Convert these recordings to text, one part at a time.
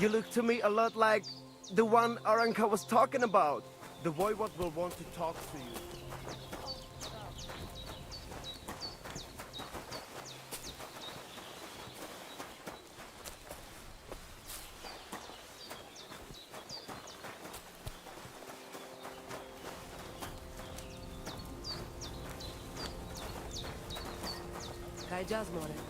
You look to me a lot like the one Aranka was talking about. The voivod will want to talk to you. Kayacağız mı oraya?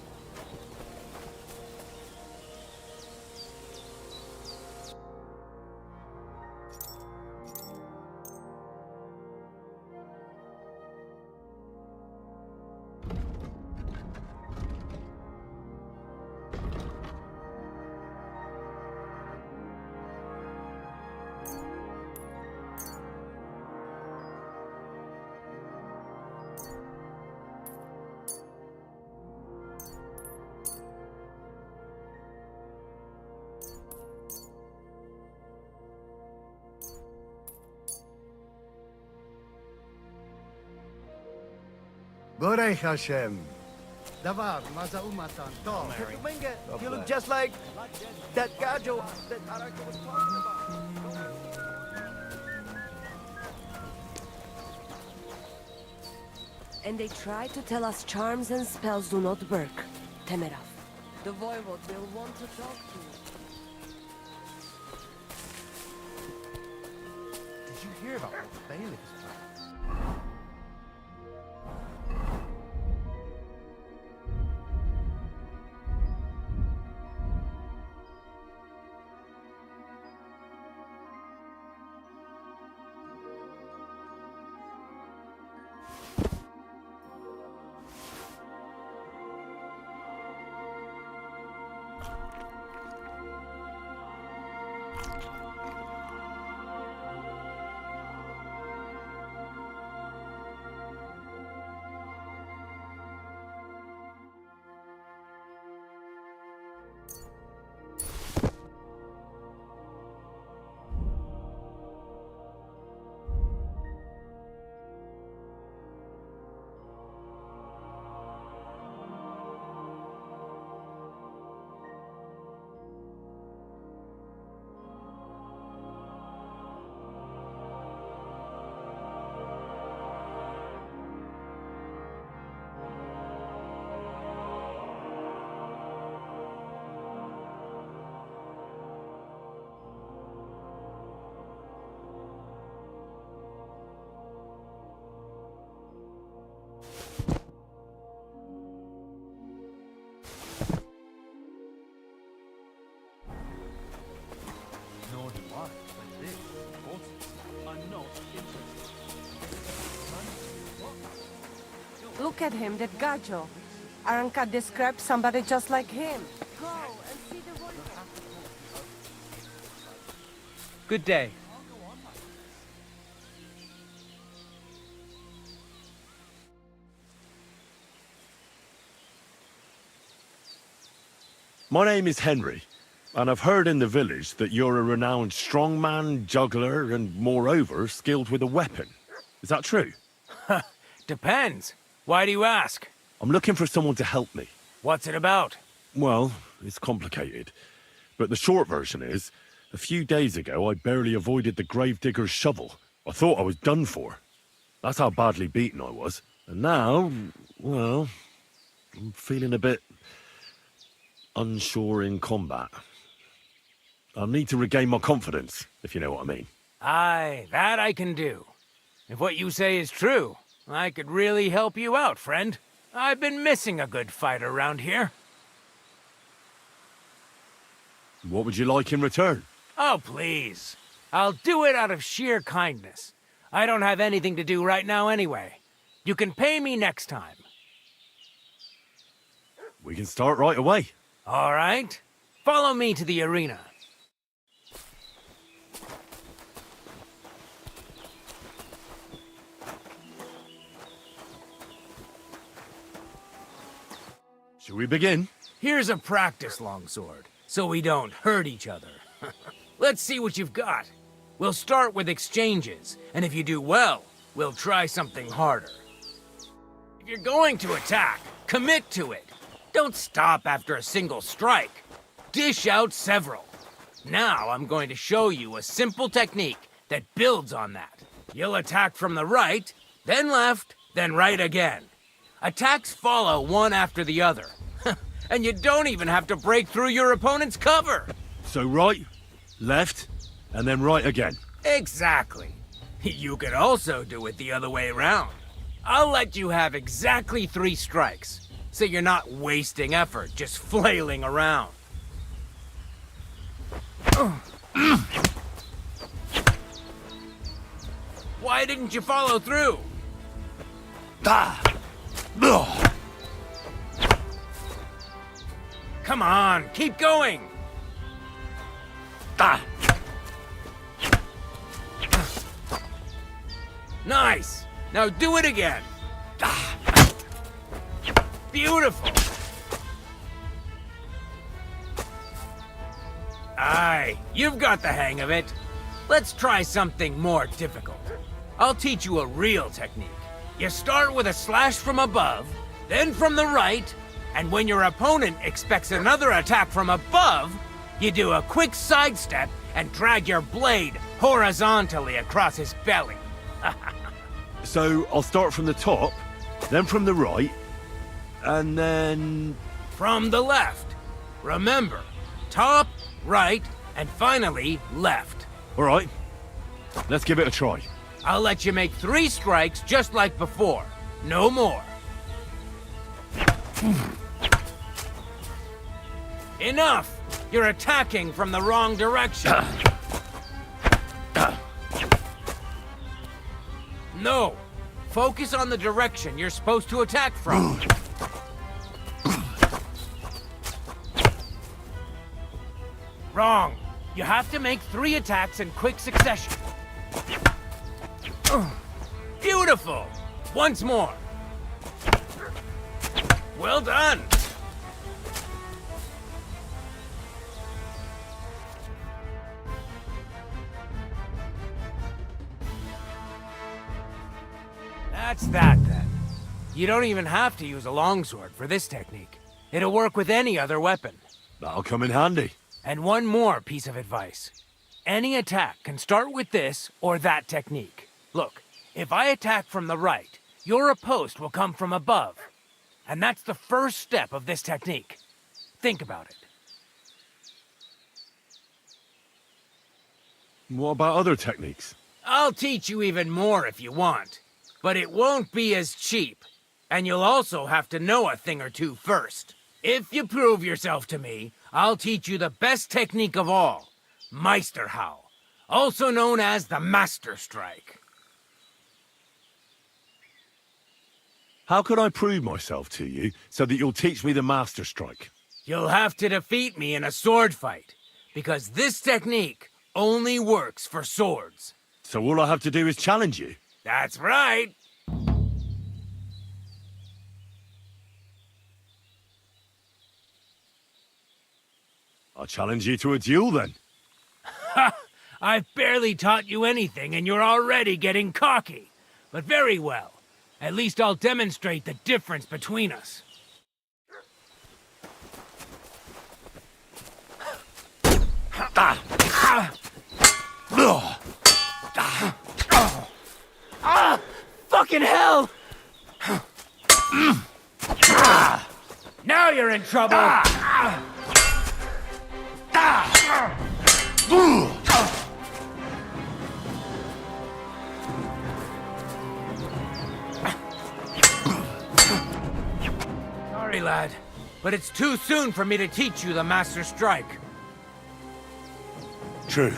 Borei Hashem. Davar, maza umatan, to. Minga, you look just like that Gajo that Aranka was talking about. And they try to tell us charms and spells do not work. Temeraf. The voivod will want to talk to you. Did you hear about what the bailiff is planning? Nor do I, but this, horses, are not interested. Look at him, that Gajo. Aranka described somebody just like him. Go and see the voivod. Good day. My name is Henry, and I've heard in the village that you're a renowned strongman, juggler, and moreover, skilled with a weapon. Is that true? Depends. Why do you ask? I'm looking for someone to help me. What's it about? Well, it's complicated. But the short version is, a few days ago I barely avoided the gravedigger's shovel. I thought I was done for. That's how badly beaten I was. And now, well, I'm feeling a bit unsure in combat. I'll need to regain my confidence, if you know what I mean. Aye, that I can do. If what you say is true, I could really help you out, friend. I've been missing a good fight around here. What would you like in return? Oh, please. I'll do it out of sheer kindness. I don't have anything to do right now anyway. You can pay me next time. We can start right away. All right. Follow me to the arena. Shall we begin? Here's a practice longsword, so we don't hurt each other. Let's see what you've got. We'll start with exchanges, and if you do well, we'll try something harder. If you're going to attack, commit to it. Don't stop after a single strike. Dish out several. Now I'm going to show you a simple technique that builds on that. You'll attack from the right, then left, then right again. Attacks follow one after the other. And you don't even have to break through your opponent's cover. So right, left, and then right again. Exactly. You could also do it the other way around. I'll let you have exactly 3 strikes, so you're not wasting effort just flailing around. Why didn't you follow through? Come on, keep going! Nice! Now do it again! Beautiful! Aye, you've got the hang of it. Let's try something more difficult. I'll teach you a real technique. You start with a slash from above, then from the right, and when your opponent expects another attack from above, you do a quick sidestep and drag your blade horizontally across his belly. So I'll start from the top, then from the right, and then... From the left. Remember, top, right, and finally left. All right, let's give it a try. I'll let you make 3 strikes just like before. No more. Enough! You're attacking from the wrong direction. No. Focus on the direction you're supposed to attack from. Wrong. You have to make 3 attacks in quick succession. Beautiful! Once more. Well done! That's that, then. You don't even have to use a longsword for this technique. It'll work with any other weapon. That'll come in handy. And one more piece of advice. Any attack can start with this or that technique. Look, if I attack from the right, your riposte will come from above. And that's the first step of this technique. Think about it. What about other techniques? I'll teach you even more if you want. But it won't be as cheap. And you'll also have to know a thing or two first. If you prove yourself to me, I'll teach you the best technique of all. Meisterhau, also known as the Master Strike. How can I prove myself to you so that you'll teach me the Master Strike? You'll have to defeat me in a sword fight, because this technique only works for swords. So all I have to do is challenge you? That's right. I'll challenge you to a duel then. Ha! I've barely taught you anything and you're already getting cocky. But very well. At least I'll demonstrate the difference between us. Fucking hell! Now you're in trouble! Sorry, lad, but it's too soon for me to teach you the Master Strike. True.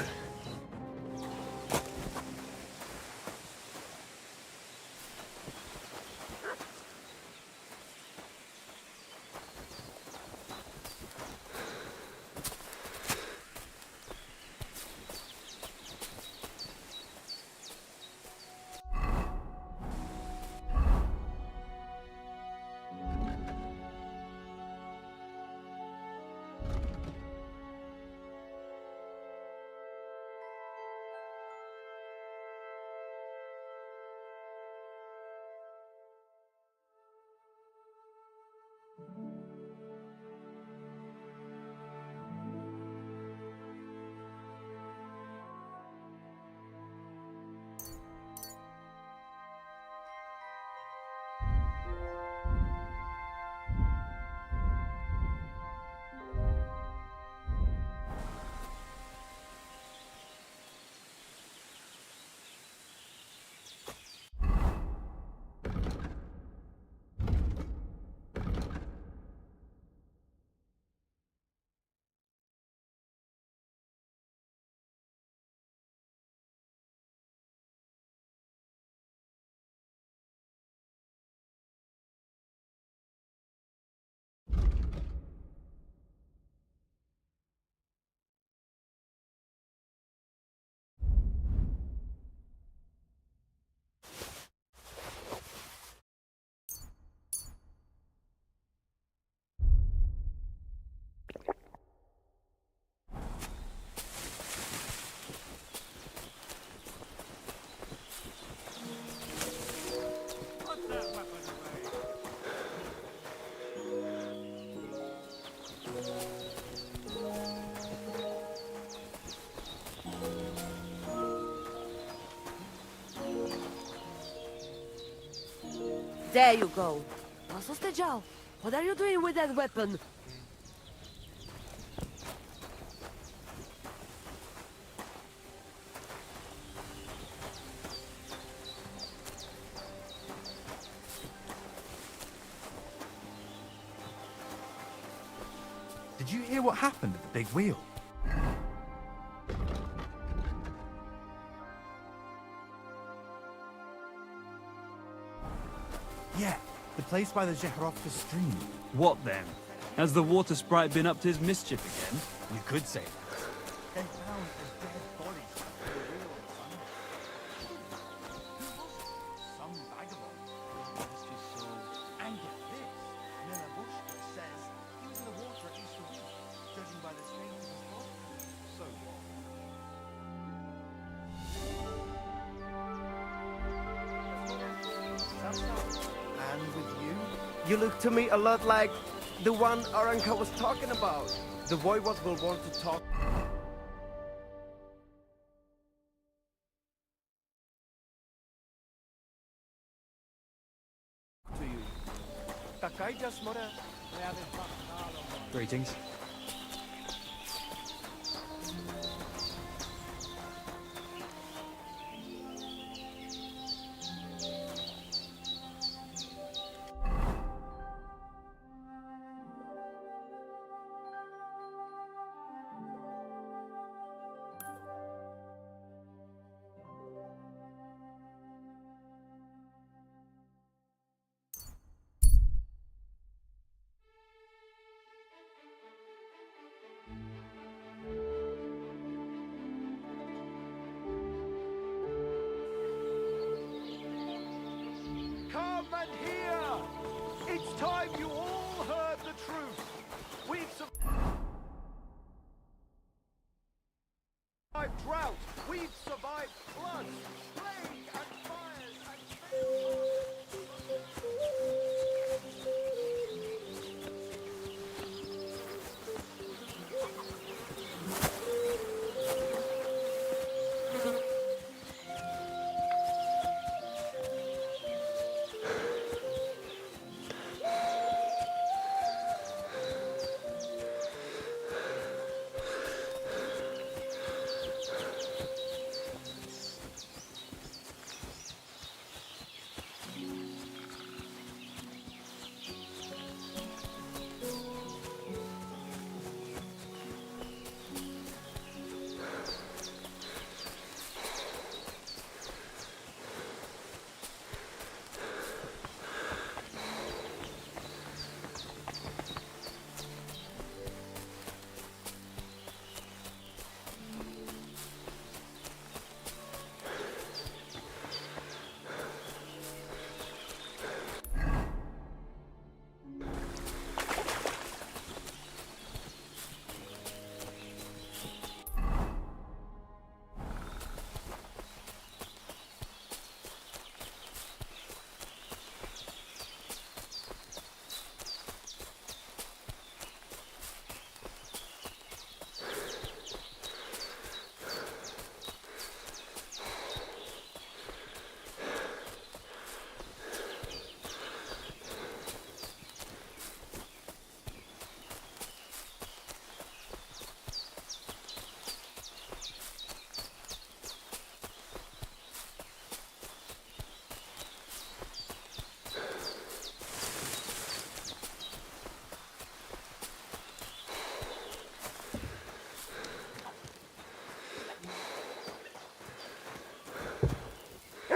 There you go. Pasostejal, what are you doing with that weapon? Did you hear what happened at the big wheel? Yeah, the place by the Zheherovka stream. What then? Has the water sprite been up to his mischief again? You could say that. They found a dead body strapped to the wheel on Sunday. Some vagabond. Mystery solved. And get this, Milavushka says he was in the water at least a week, judging by the state of his body. So what? And with you? You look to me a lot like the one Aranka was talking about. The voivod will want to talk to you. Takajja smora. Greetings. Come and hear! It's time you all heard the truth. We've survived drought. We've survived floods, plague, and fires, and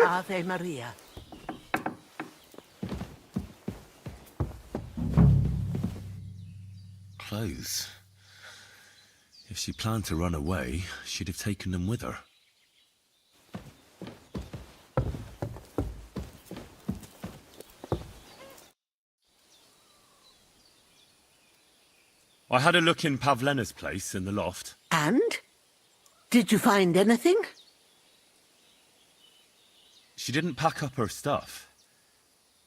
Ave Maria. Clothes. If she planned to run away, she'd have taken them with her. I had a look in Pavlena's place in the loft. And? Did you find anything? She didn't pack up her stuff.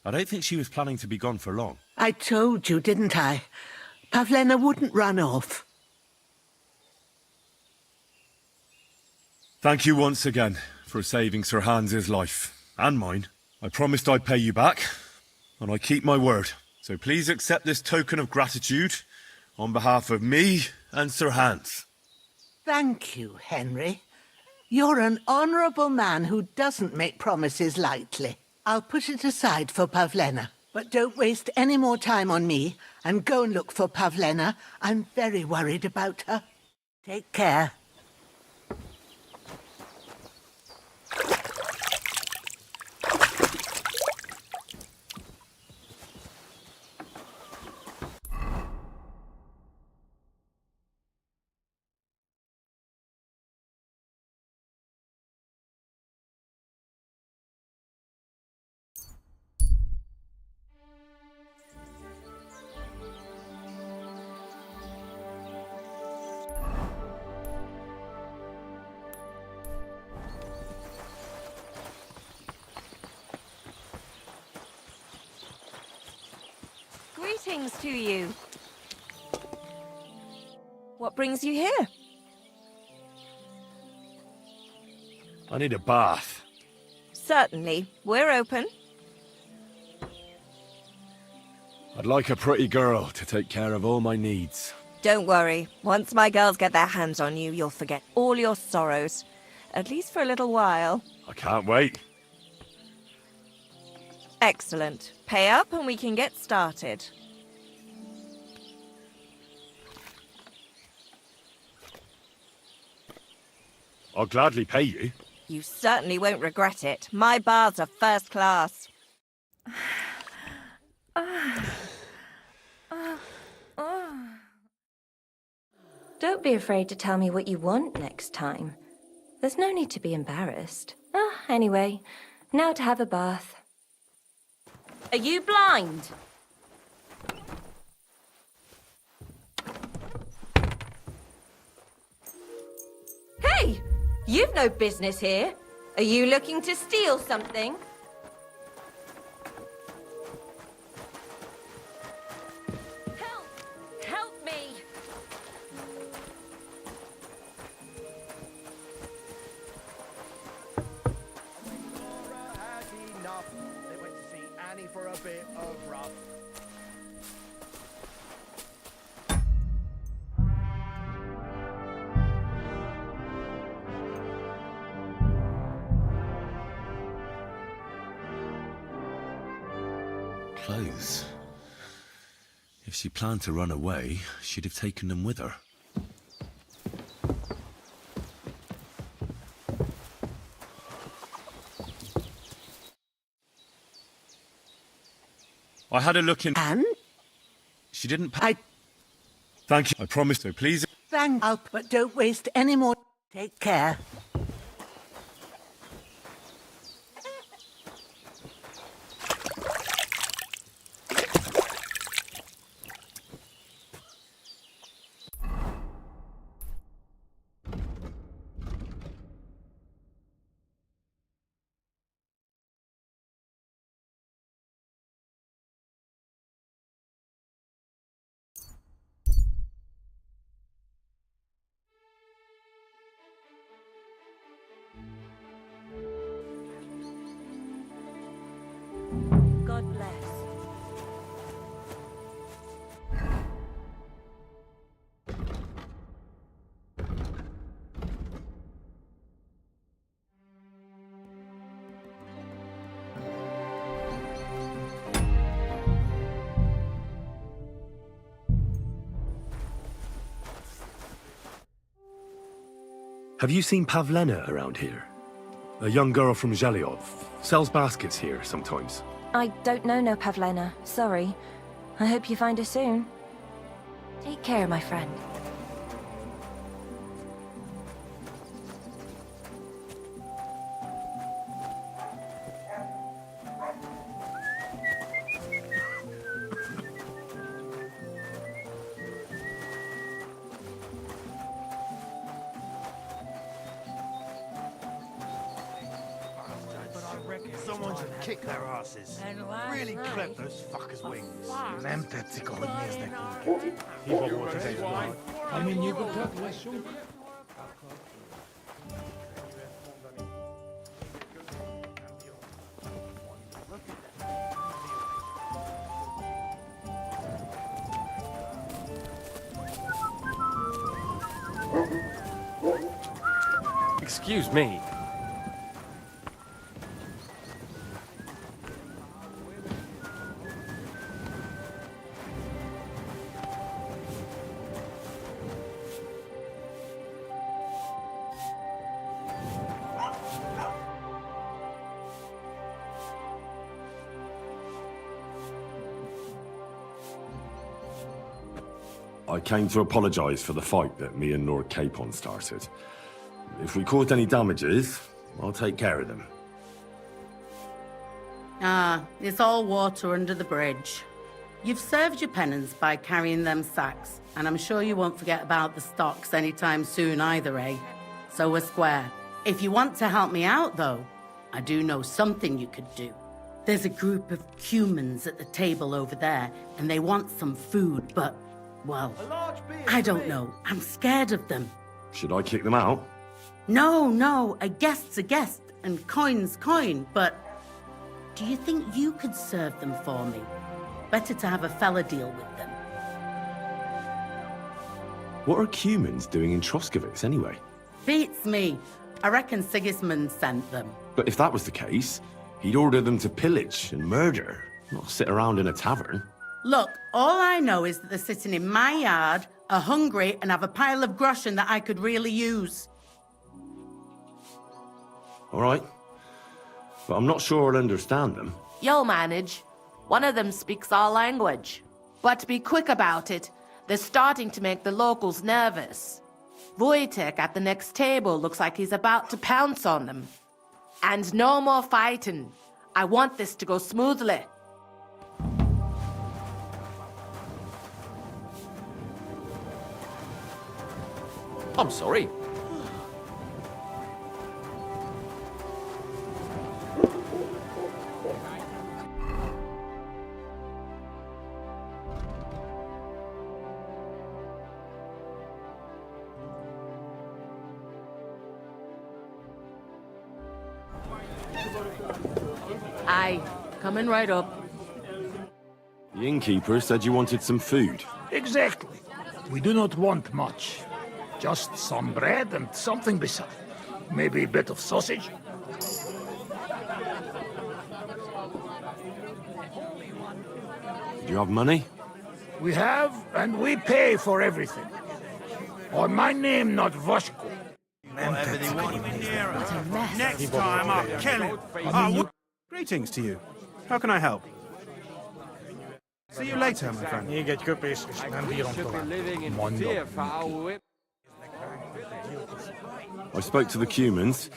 I don't think she was planning to be gone for long. I told you, didn't I? Pavlena wouldn't run off. Thank you once again for saving Sir Hans's life. And mine. I promised I'd pay you back. and I keep my word. So please accept this token of gratitude on behalf of me and Sir Hans. Thank you, Henry. You're an honourable man who doesn't make promises lightly. I'll put it aside for Pavlena. But don't waste any more time on me, and go and look for Pavlena. I'm very worried about her. Take care. Greetings to you. What brings you here? I need a bath. Certainly. We're open. I'd like a pretty girl to take care of all my needs. Don't worry. Once my girls get their hands on you, you'll forget all your sorrows. At least for a little while. I can't wait. Excellent. Pay up and we can get started. I'll gladly pay you. You certainly won't regret it. My bars are first class. Don't be afraid to tell me what you want next time. There's no need to be embarrassed. Anyway, now to have a bath. Are you blind? Hey! You've no business here. Are you looking to steal something? Help! Help me! Laura had enough. They went to see Annie for a bit of rough. Clothes. If she planned to run away, she'd have taken them with her. I had a look in. And? She didn't. Thank you. I promised her. Please. But don't waste any more. Take care. God bless. Have you seen Pavlena around here? A young girl from Zhelyov. Sells baskets here sometimes. I don't know no Pavlena. Sorry. I hope you find her soon. Take care, my friend. Someone should kick their asses. Really clip those fuckers' wings. Excuse me. I came to apologise for the fight that me and Lord Capon started. If we caused any damages, I'll take care of them. Ah, it's all water under the bridge. You've served your penance by carrying them sacks, and I'm sure you won't forget about the stocks anytime soon either, eh? So we're square. If you want to help me out, though, I do know something you could do. There's a group of humans at the table over there, and they want some food, but, well, I don't know. I'm scared of them. Should I kick them out? No, a guest's a guest, and coin's coin, but do you think you could serve them for me? Better to have a fella deal with them. What are humans doing in Troskovitz, anyway? Beats me. I reckon Sigismund sent them. But if that was the case, he'd order them to pillage and murder, not sit around in a tavern. Look, all I know is that they're sitting in my yard, are hungry, and have a pile of groschen that I could really use. All right. But I'm not sure I'll understand them. You'll manage. One of them speaks our language. But be quick about it. They're starting to make the locals nervous. Wojtek at the next table looks like he's about to pounce on them. And no more fighting. I want this to go smoothly. I'm sorry. Aye, coming right up. The innkeeper said you wanted some food. Exactly. We do not want much. Just some bread and something beside. Maybe a bit of sausage. Do you have money? We have, and we pay for everything. On my name, not Voshko. Whatever they want near us. Next time I'll kill him. Greetings to you. How can I help? See you later, my friend. I spoke to the Cumans.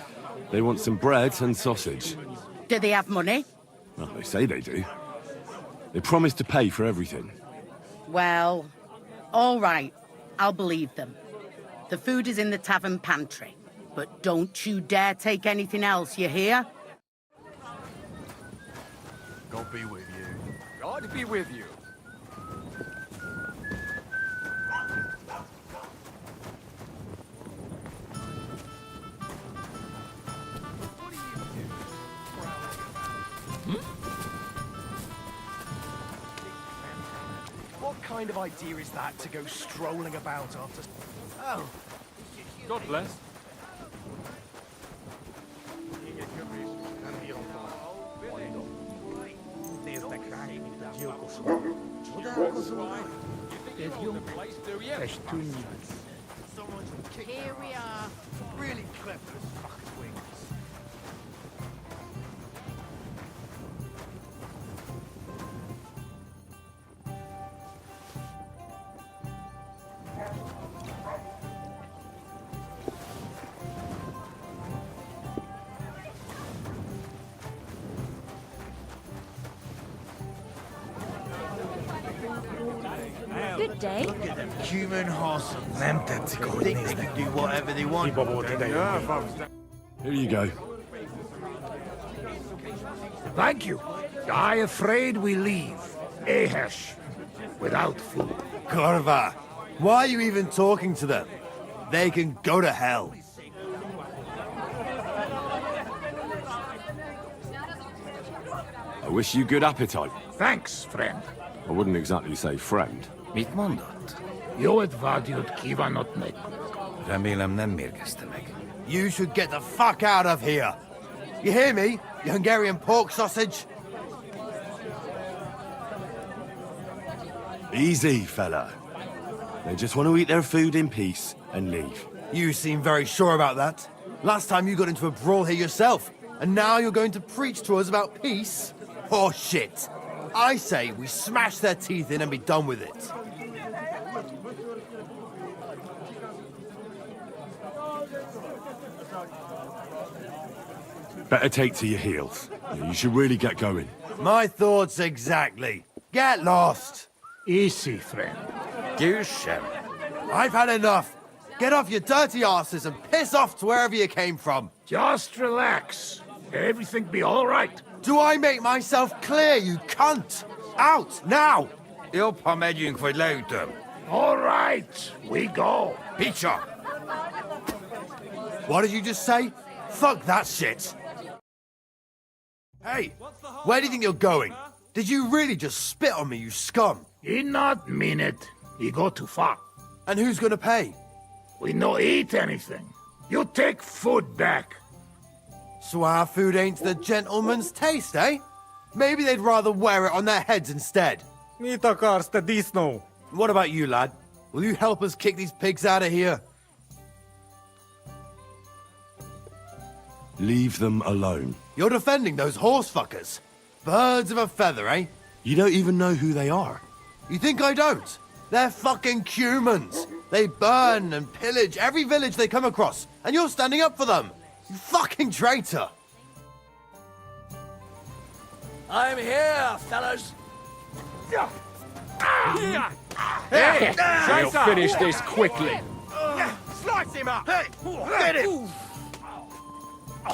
They want some bread and sausage. Do they have money? Well, they say they do. They promised to pay for everything. Well, all right. I'll believe them. The food is in the tavern pantry. But don't you dare take anything else, you hear? God be with you. God be with you. What kind of idea is that to go strolling about after... Oh. God bless. Here we are. Really clever as fucking wings. Good day. Look at them human horses. They think they can do whatever they want. Here you go. Thank you. I afraid we leave. Ahesh. Without food. Korva, why are you even talking to them? They can go to hell. I wish you good appetite. Thanks, friend. I wouldn't exactly say friend. Mit mondott? Jó, et vágyod kívánott nekünk. Remélem nem mérgezte meg. You should get the fuck out of here. You hear me, you Hungarian pork sausage? Easy, fella. They just want to eat their food in peace and leave. You seem very sure about that. Last time you got into a brawl here yourself, and now you're going to preach to us about peace? Oh shit. I say we smash their teeth in and be done with it. Better take to your heels. You should really get going. My thoughts exactly. Get lost. Easy, friend. You shall. I've had enough. Get off your dirty asses and piss off to wherever you came from. Just relax. Everything be all right. Do I make myself clear, you cunt? Out, now! Eu pomedím for later. All right, we go. Pizza. What did you just say? Fuck that shit. Hey, where do you think you're going? Did you really just spit on me, you scum? He not mean it. He go too far. And who's gonna pay? We no eat anything. You take food back. So our food ain't the gentleman's taste, eh? Maybe they'd rather wear it on their heads instead. What about you, lad? Will you help us kick these pigs out of here? Leave them alone. You're defending those horse fuckers. Birds of a feather, eh? You don't even know who they are. You think I don't? They're fucking humans. They burn and pillage every village they come across, and you're standing up for them. You fucking traitor. I'm here, fellas. Hey, we'll finish this quickly. Slice him up! Hey, get him!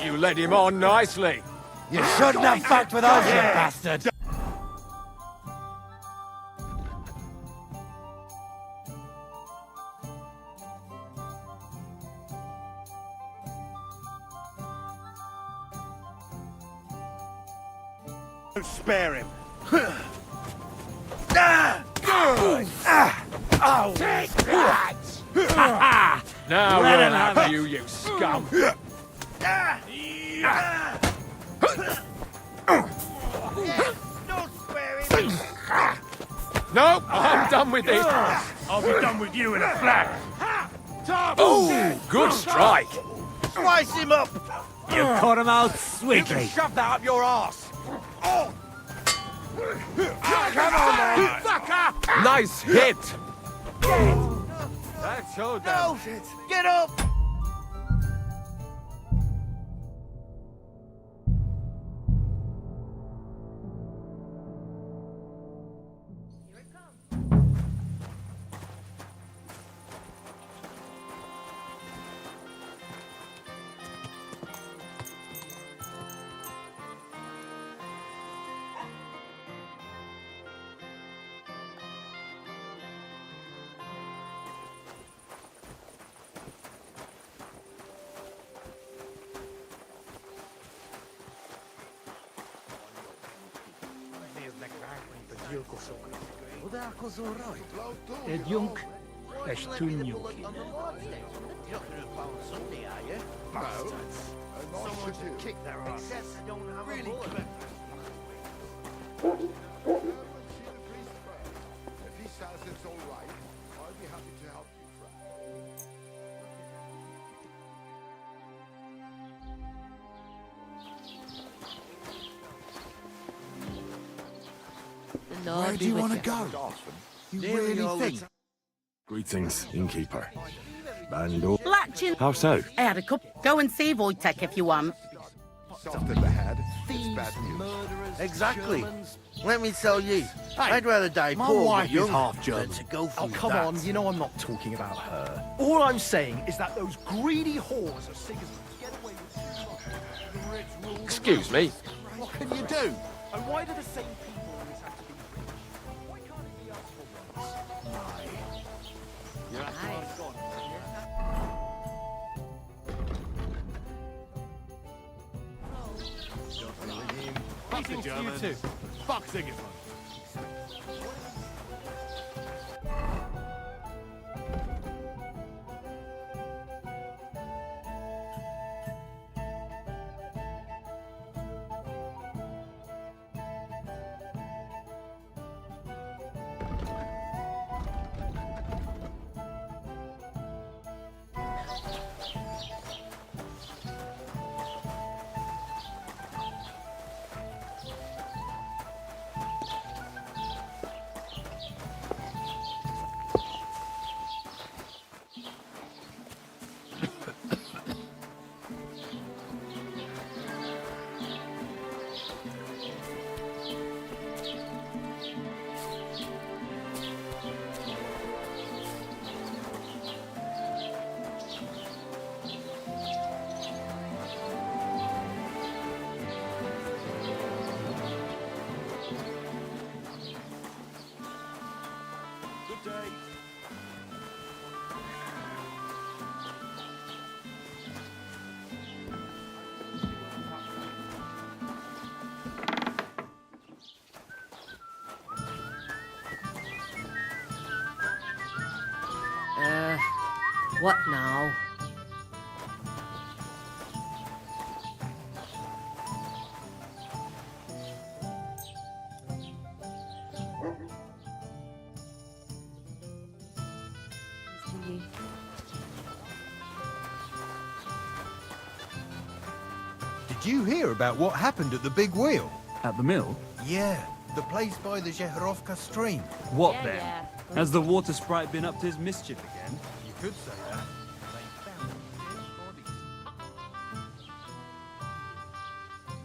You led him on nicely. You shouldn't have fucked with us, you bastard. Don't spare him. Take that! Now we'll have you, you scum. Don't spare him. No, I'm done with this. I'll be done with you in a flash. Oh, good strike. Slice him up. You caught him out You sweetly. can shove that up your ass. Oh. Come on, then. Fucker. Nice hit. That's so No, get up. Ed Junk, és tűnjünk. Someone should kick their ass. Really clever. If he says it's all right, I'll be happy to help you, friend. Where do you want to go? You really think? Greetings, innkeeper. Bando. Latching. How so? I had a cup. Go and see Wojtek if you want. Soft in the head. It's bad news. Exactly. Let me tell you, I'd rather die My poor wife but young is half than German. to go through Come that. on, you know I'm not talking about her. All I'm saying is that those greedy whores are seeing us get away with the rich rule. Excuse me. What can you do? And why do the same people always have to be rich? Why can't it be us for once? You're right. Fuck the Germans. Fuck Sigismund. What now? Did you hear about what happened at the big wheel? At the mill? Yeah, the place by the Zheherovka stream. What then? Has the water sprite been up to his mischief again? You could say that.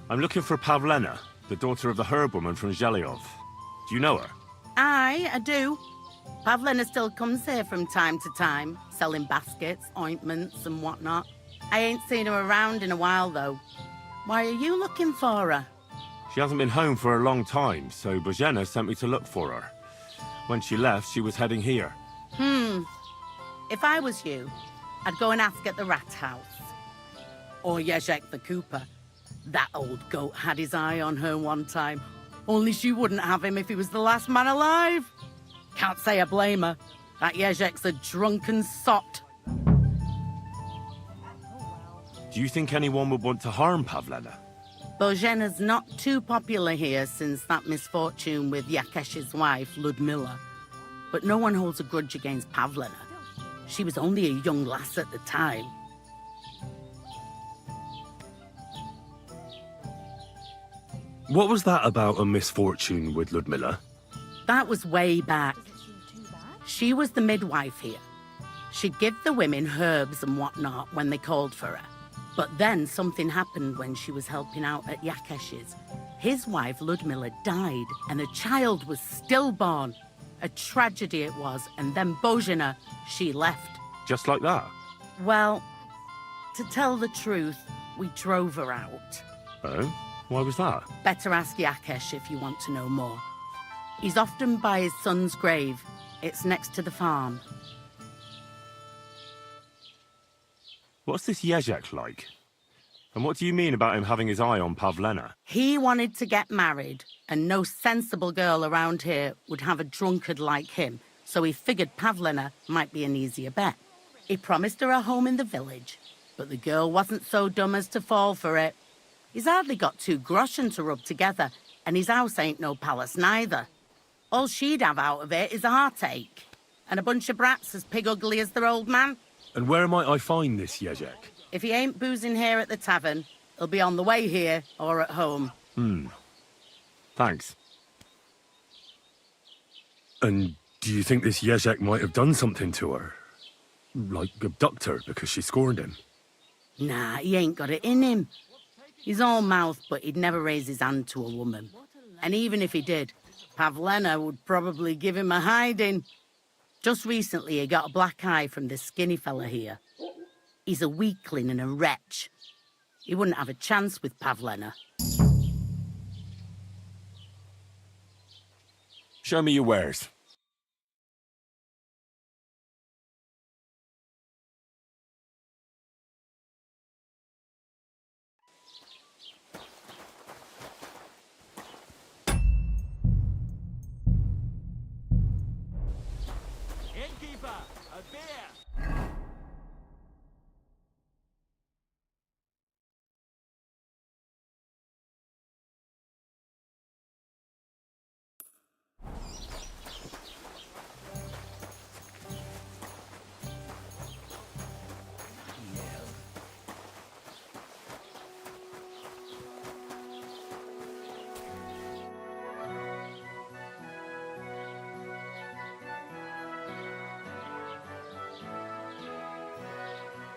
I'm looking for Pavlena, the daughter of the herb woman from Zhelyov. Do you know her? Aye, I do. Pavlena still comes here from time to time, selling baskets, ointments and whatnot. I ain't seen her around in a while, though. Why are you looking for her? She hasn't been home for a long time, so Bozhena sent me to look for her. When she left, she was heading here. If I was you, I'd go and ask at the rat house. Or Yezhek the Cooper. That old goat had his eye on her one time. Only she wouldn't have him if he was the last man alive. Can't say I blame her. That Yezhek's a drunken sot. Do you think anyone would want to harm Pavlena? Bozhena's not too popular here since that misfortune with Yakesh's wife, Ludmilla. But no one holds a grudge against Pavlena. She was only a young lass at the time. What was that about a misfortune with Ludmilla? That was way back. She was the midwife here. She'd give the women herbs and whatnot when they called for her. But then something happened when she was helping out at Yakesh's. His wife, Ludmilla, died, and the child was stillborn. A tragedy it was, and then Bozhena, she left. Just like that? Well, to tell the truth, we drove her out. Oh? Why was that? Better ask Yakesh if you want to know more. He's often by his son's grave. It's next to the farm. What's this Yezhek like? And what do you mean about him having his eye on Pavlena? He wanted to get married, and no sensible girl around here would have a drunkard like him, so he figured Pavlena might be an easier bet. He promised her a home in the village, but the girl wasn't so dumb as to fall for it. He's hardly got 2 groschen to rub together, and his house ain't no palace neither. All she'd have out of it is a heartache, and a bunch of brats as pig ugly as their old man. And where might I find this Yezhek? If he ain't boozing here at the tavern, he'll be on the way here or at home. Thanks. And do you think this Yezhek might have done something to her? Like abduct her because she scorned him? Nah, he ain't got it in him. He's all mouth, but he'd never raise his hand to a woman. And even if he did, Pavlena would probably give him a hiding. Just recently, he got a black eye from this skinny fella here. He's a weakling and a wretch. He wouldn't have a chance with Pavlena. Show me your wares. Innkeeper, a beer!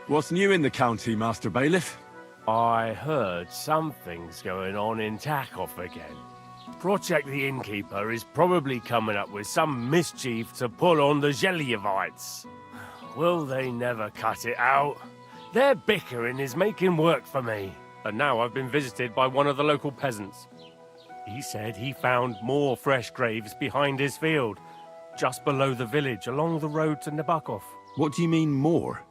What's new in the county, Master Bailiff? I heard something's going on in Takov again. Project the Innkeeper is probably coming up with some mischief to pull on the Zhelyevites. Will they never cut it out? Their bickering is making work for me. And now I've been visited by one of the local peasants. He said he found more fresh graves behind his field, just below the village along the road to Nabokov. What do you mean, more?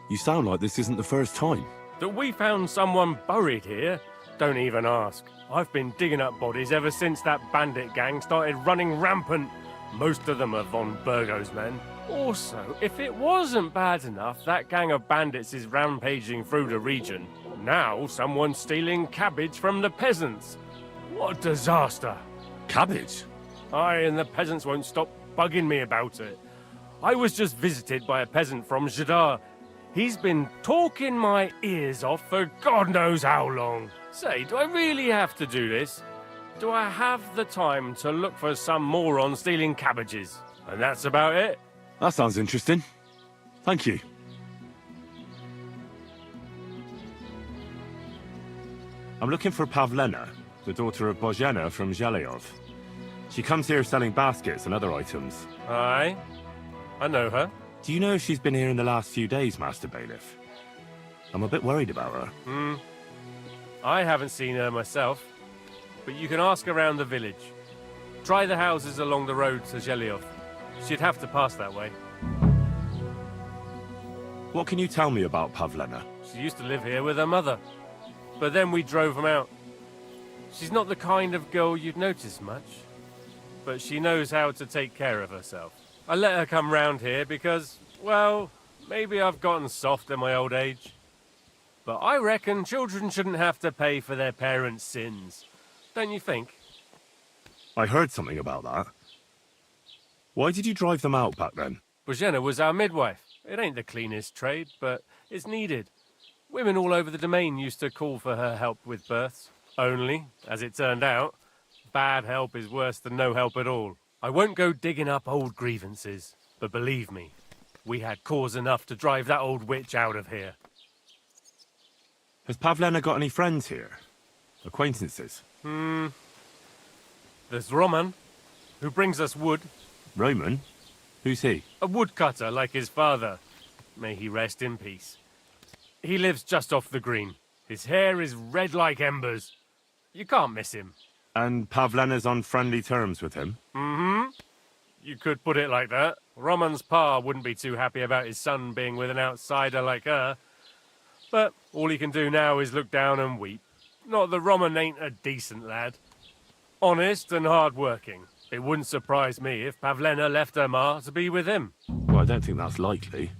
You sound like this isn't the first time. That we found someone buried here? Don't even ask. I've been digging up bodies ever since that bandit gang started running rampant. Most of them are von Burgo's men. Also, if it wasn't bad enough that gang of bandits is rampaging through the region, now someone's stealing cabbage from the peasants. What a disaster. Cabbage? Aye, and the peasants won't stop bugging me about it. I was just visited by a peasant from Jadar. He's been talking my ears off for God knows how long. Say, do I really have to do this? Do I have the time to look for some moron stealing cabbages? And that's about it. That sounds interesting. Thank you. I'm looking for Pavlena, the daughter of Bojena from Zhelyov. She comes here selling baskets and other items. Aye, I know her. Do you know if she's been here in the last few days, Master Bailiff? I'm a bit worried about her. I haven't seen her myself, but you can ask around the village. Try the houses along the road to Zhelyov. She'd have to pass that way. What can you tell me about Pavlena? She used to live here with her mother, but then we drove them out. She's not the kind of girl you'd notice much, but she knows how to take care of herself. I let her come round here because, well, maybe I've gotten soft in my old age. But I reckon children shouldn't have to pay for their parents' sins. Don't you think? I heard something about that. Why did you drive them out back then? Bojena was our midwife. It ain't the cleanest trade, but it's needed. Women all over the domain used to call for her help with births. Only, as it turned out, bad help is worse than no help at all. I won't go digging up old grievances, but believe me, we had cause enough to drive that old witch out of here. Has Pavlena got any friends here? Acquaintances? There's Roman, who brings us wood. Roman? Who's he? A woodcutter like his father. May he rest in peace. He lives just off the green. His hair is red like embers. You can't miss him. And Pavlena's on friendly terms with him? You could put it like that. Roman's pa wouldn't be too happy about his son being with an outsider like her. But all he can do now is look down and weep. Not that Roman ain't a decent lad. Honest and hard-working. It wouldn't surprise me if Pavlena left her ma to be with him. Well, I don't think that's likely.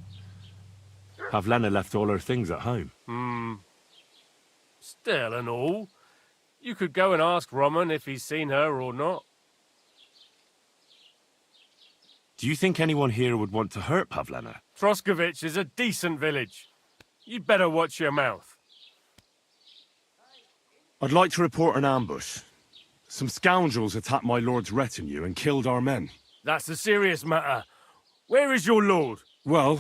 Pavlena left all her things at home. Still and all, you could go and ask Roman if he's seen her or not. Do you think anyone here would want to hurt Pavlena? Troskovich is a decent village. You'd better watch your mouth. I'd like to report an ambush. Some scoundrels attacked my lord's retinue and killed our men. That's a serious matter. Where is your lord? Well,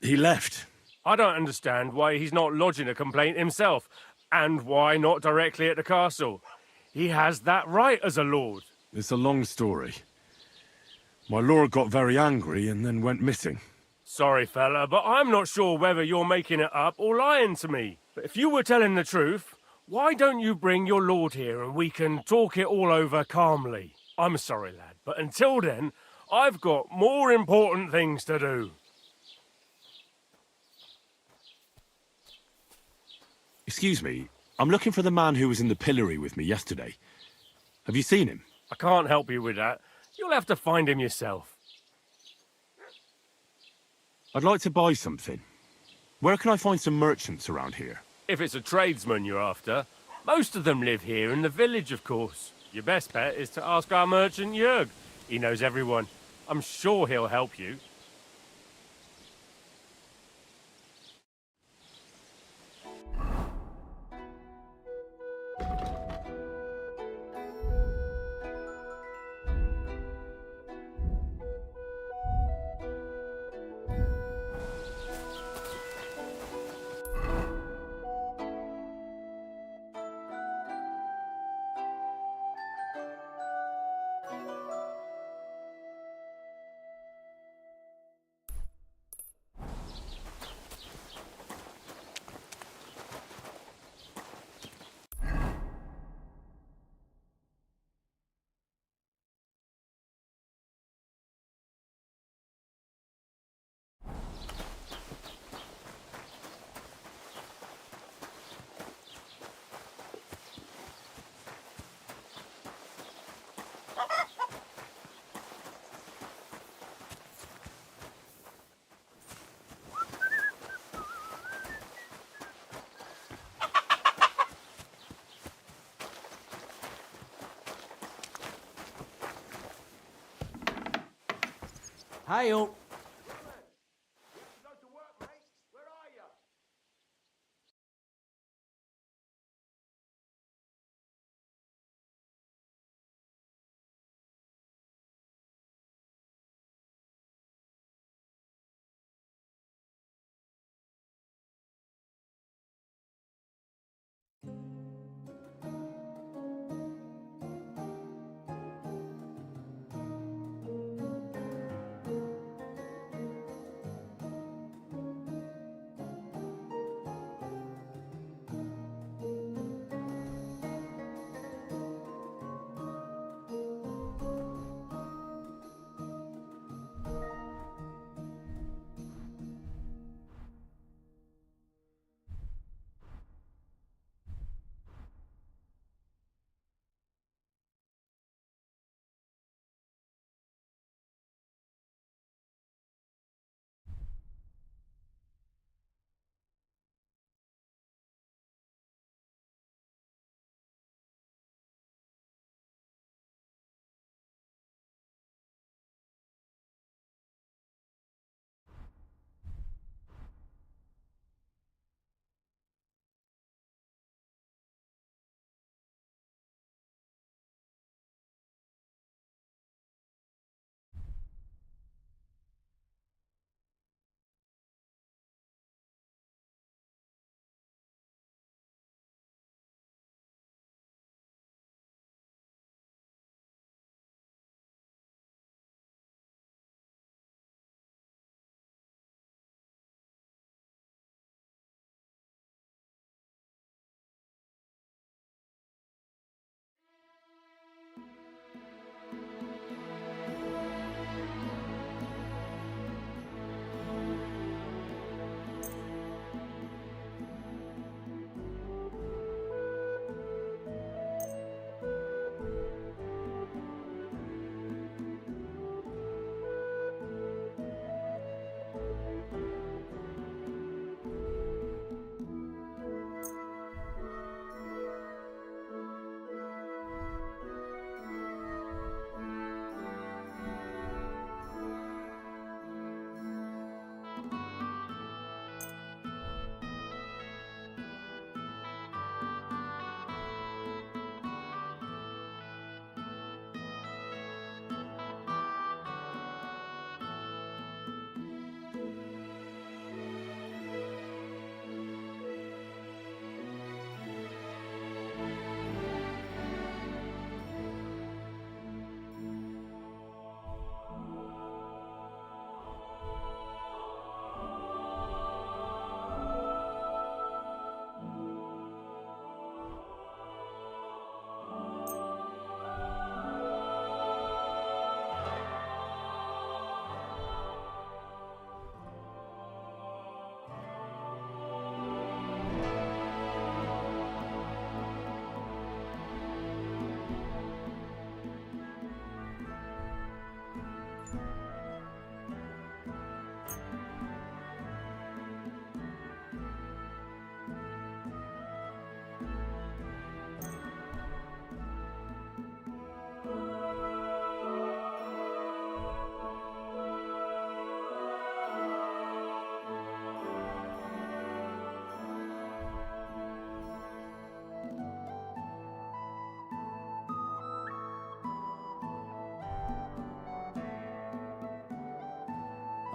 he left. I don't understand why he's not lodging a complaint himself, and why not directly at the castle. He has that right as a lord. It's a long story. My lord got very angry and then went missing. Sorry, fella, but I'm not sure whether you're making it up or lying to me. But if you were telling the truth, why don't you bring your lord here and we can talk it all over calmly? I'm sorry, lad, but until then, I've got more important things to do. Excuse me, I'm looking for the man who was in the pillory with me yesterday. Have you seen him? I can't help you with that. You'll have to find him yourself. I'd like to buy something. Where can I find some merchants around here? If it's a tradesman you're after, most of them live here in the village, of course. Your best bet is to ask our merchant Jörg. He knows everyone. I'm sure he'll help you. Hi-yo.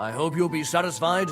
I hope you'll be satisfied.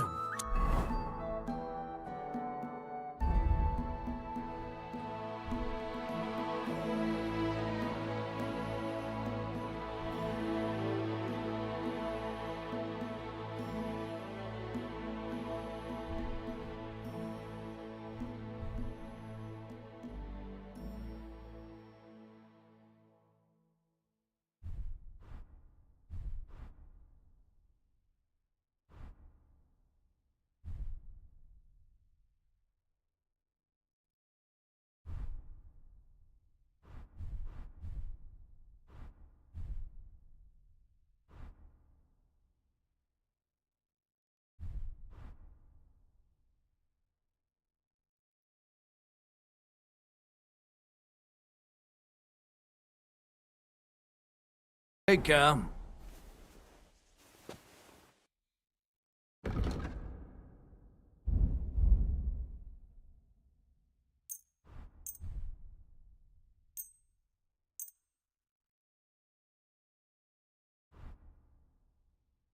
Take care.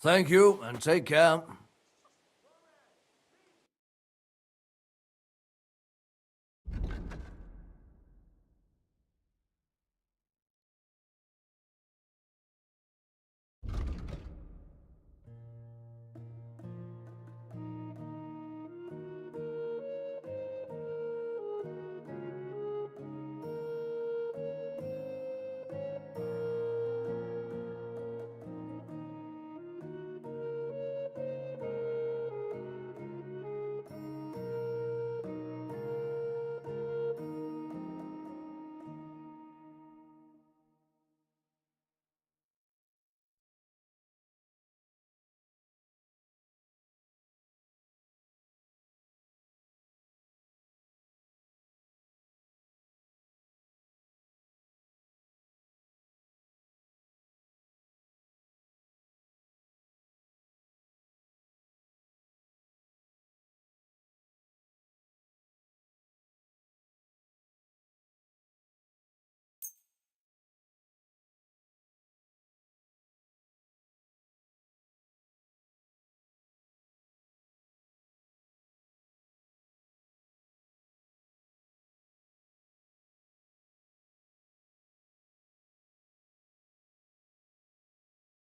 Thank you, and take care.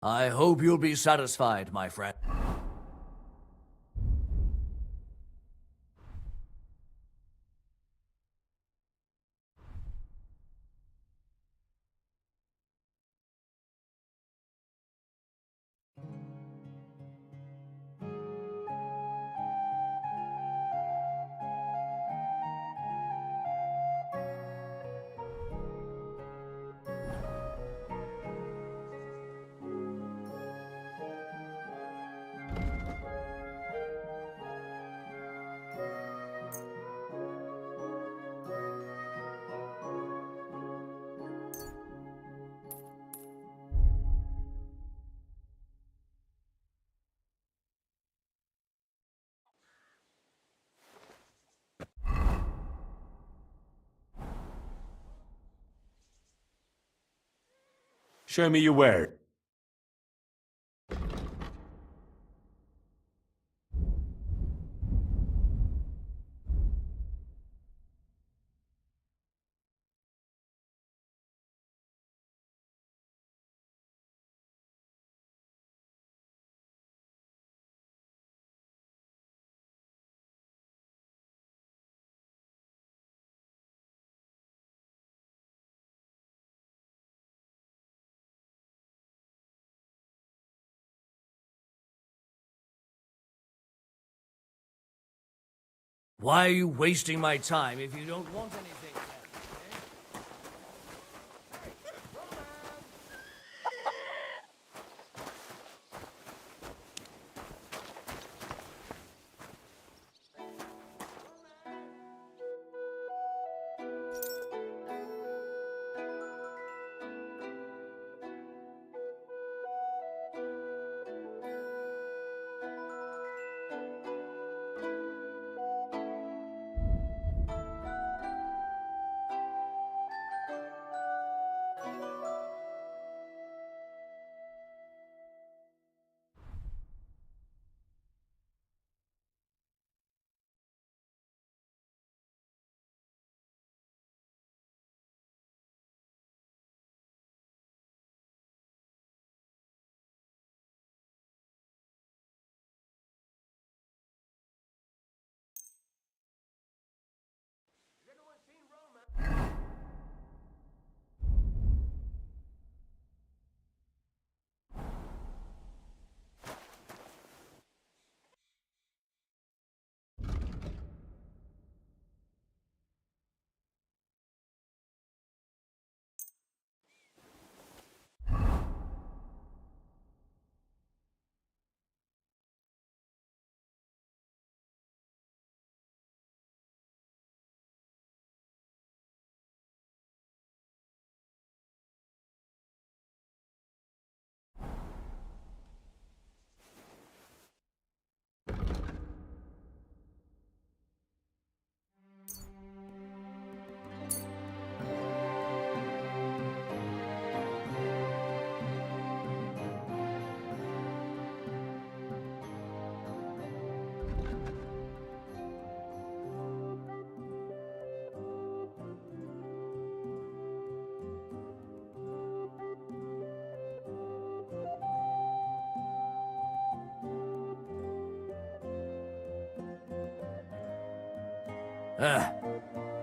I hope you'll be satisfied, my friend. Show me your where. Why are you wasting my time if you don't want anything?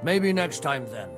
Maybe next time then.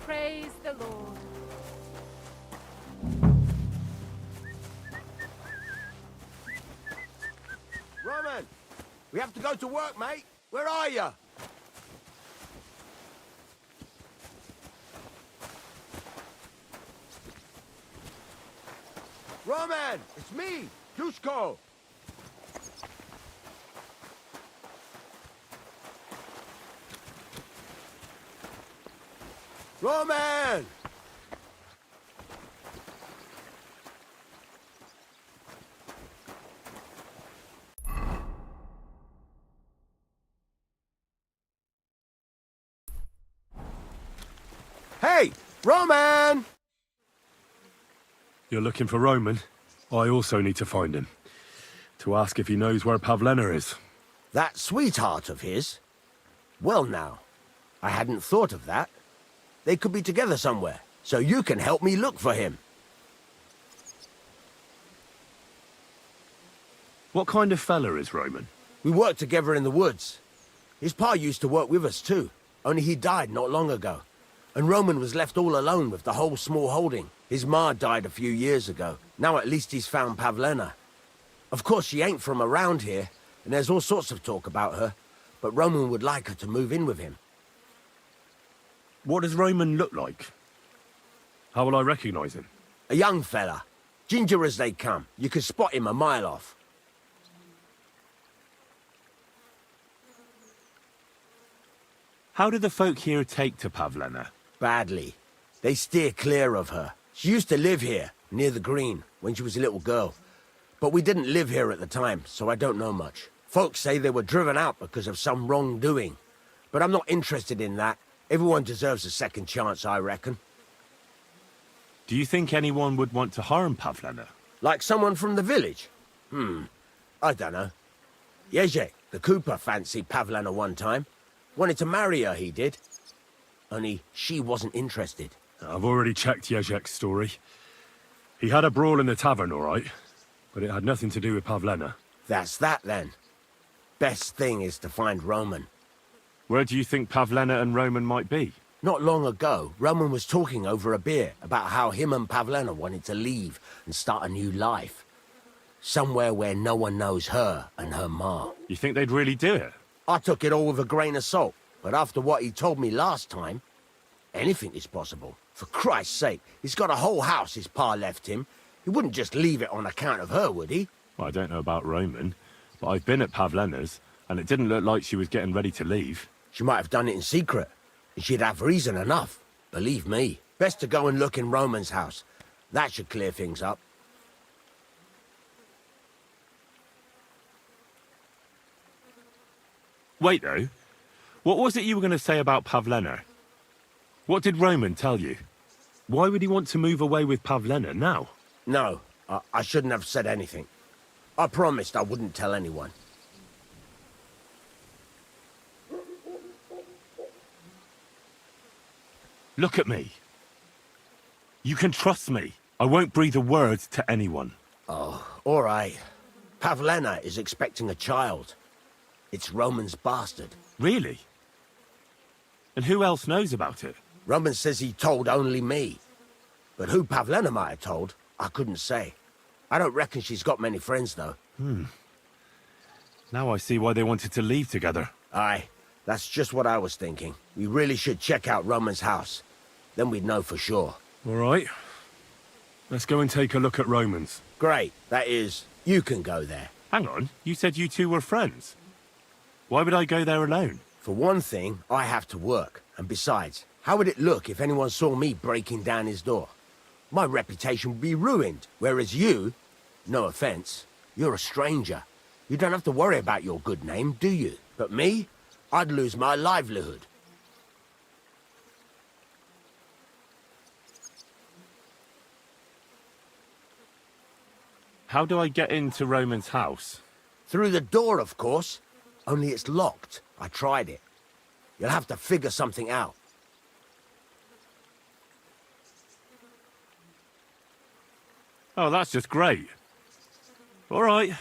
Praise the Lord. Roman, we have to go to work, mate. Where are you? Roman, it's me, Dushko. Roman! Hey, Roman! You're looking for Roman? I also need to find him. To ask if he knows where Pavlena is. That sweetheart of his? Well now, I hadn't thought of that. They could be together somewhere, so you can help me look for him. What kind of fella is Roman? We worked together in the woods. His pa used to work with us too, only he died not long ago. And Roman was left all alone with the whole small holding. His ma died a few years ago. Now at least he's found Pavlena. Of course she ain't from around here, and there's all sorts of talk about her, but Roman would like her to move in with him. What does Roman look like? How will I recognize him? A young fella. Ginger as they come. You can spot him a mile off. How do the folk here take to Pavlena? Badly. They steer clear of her. She used to live here, near the green, when she was a little girl. But we didn't live here at the time, so I don't know much. Folks say they were driven out because of some wrongdoing. But I'm not interested in that. Everyone deserves a second chance, I reckon. Do you think anyone would want to harm Pavlena? Like someone from the village? I don't know. Jezek, the cooper, fancied Pavlena one time. Wanted to marry her, he did. Only she wasn't interested. I've already checked Jezek's story. He had a brawl in the tavern, all right. But it had nothing to do with Pavlena. That's that, then. Best thing is to find Roman. Where do you think Pavlena and Roman might be? Not long ago, Roman was talking over a beer about how him and Pavlena wanted to leave and start a new life. Somewhere where no one knows her and her ma. You think they'd really do it? I took it all with a grain of salt, but after what he told me last time, anything is possible. For Christ's sake, he's got a whole house his pa left him. He wouldn't just leave it on account of her, would he? Well, I don't know about Roman, but I've been at Pavlena's, and it didn't look like she was getting ready to leave. She might have done it in secret. And she'd have reason enough, believe me. Best to go and look in Roman's house. That should clear things up. Wait, though. What was it you were going to say about Pavlena? What did Roman tell you? Why would he want to move away with Pavlena now? No, I shouldn't have said anything. I promised I wouldn't tell anyone. Look at me. You can trust me. I won't breathe a word to anyone. Oh, all right. Pavlena is expecting a child. It's Roman's bastard. Really? And who else knows about it? Roman says he told only me. But who Pavlena might have told, I couldn't say. I don't reckon she's got many friends, though. Now I see why they wanted to leave together. Aye, that's just what I was thinking. We really should check out Roman's house. Then we'd know for sure. All right. Let's go and take a look at Roman's. Great. That is, you can go there. Hang on, you said you two were friends. Why would I go there alone? For one thing, I have to work. And besides, how would it look if anyone saw me breaking down his door? My reputation would be ruined. Whereas you, no offense, you're a stranger. You don't have to worry about your good name, do you? But me, I'd lose my livelihood. How do I get into Roman's house? Through the door, of course. Only it's locked. I tried it. You'll have to figure something out. Oh, that's just great. All right.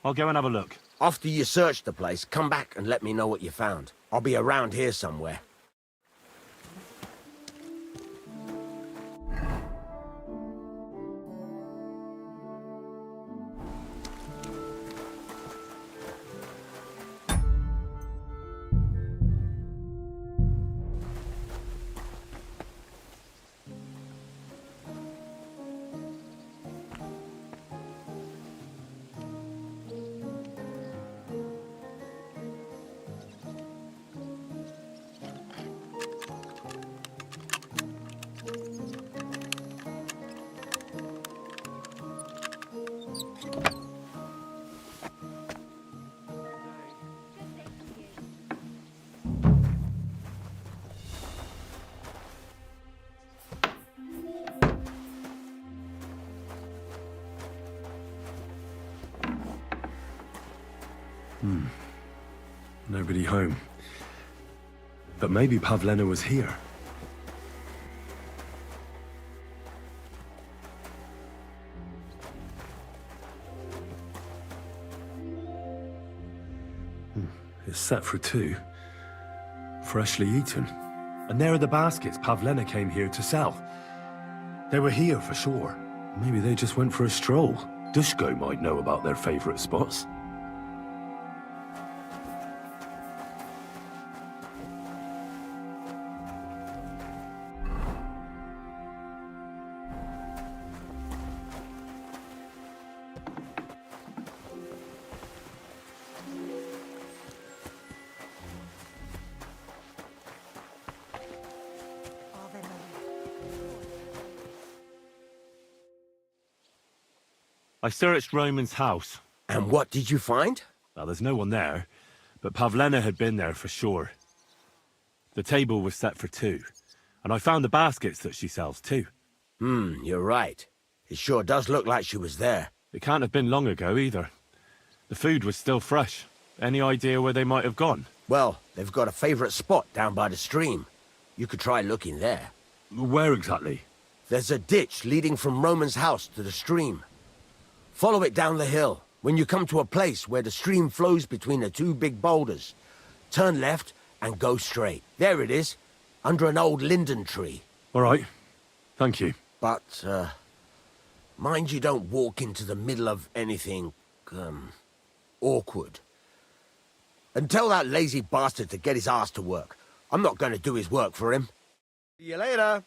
I'll go and have a look. After you search the place, come back and let me know what you found. I'll be around here somewhere. Nobody home. But maybe Pavlena was here. It's set for two. Freshly eaten. And there are the baskets Pavlena came here to sell. They were here for sure. Maybe they just went for a stroll. Dushko might know about their favorite spots. I searched Roman's house. And what did you find? Well, there's no one there, but Pavlena had been there for sure. The table was set for two, and I found the baskets that she sells too. You're right. It sure does look like she was there. It can't have been long ago either. The food was still fresh. Any idea where they might have gone? Well, they've got a favorite spot down by the stream. You could try looking there. Where exactly? There's a ditch leading from Roman's house to the stream. Follow it down the hill. When you come to a place where the stream flows between the two big boulders, turn left and go straight. There it is, under an old linden tree. All right. Thank you. But, mind you don't walk into the middle of anything, awkward. And tell that lazy bastard to get his ass to work. I'm not going to do his work for him. See you later.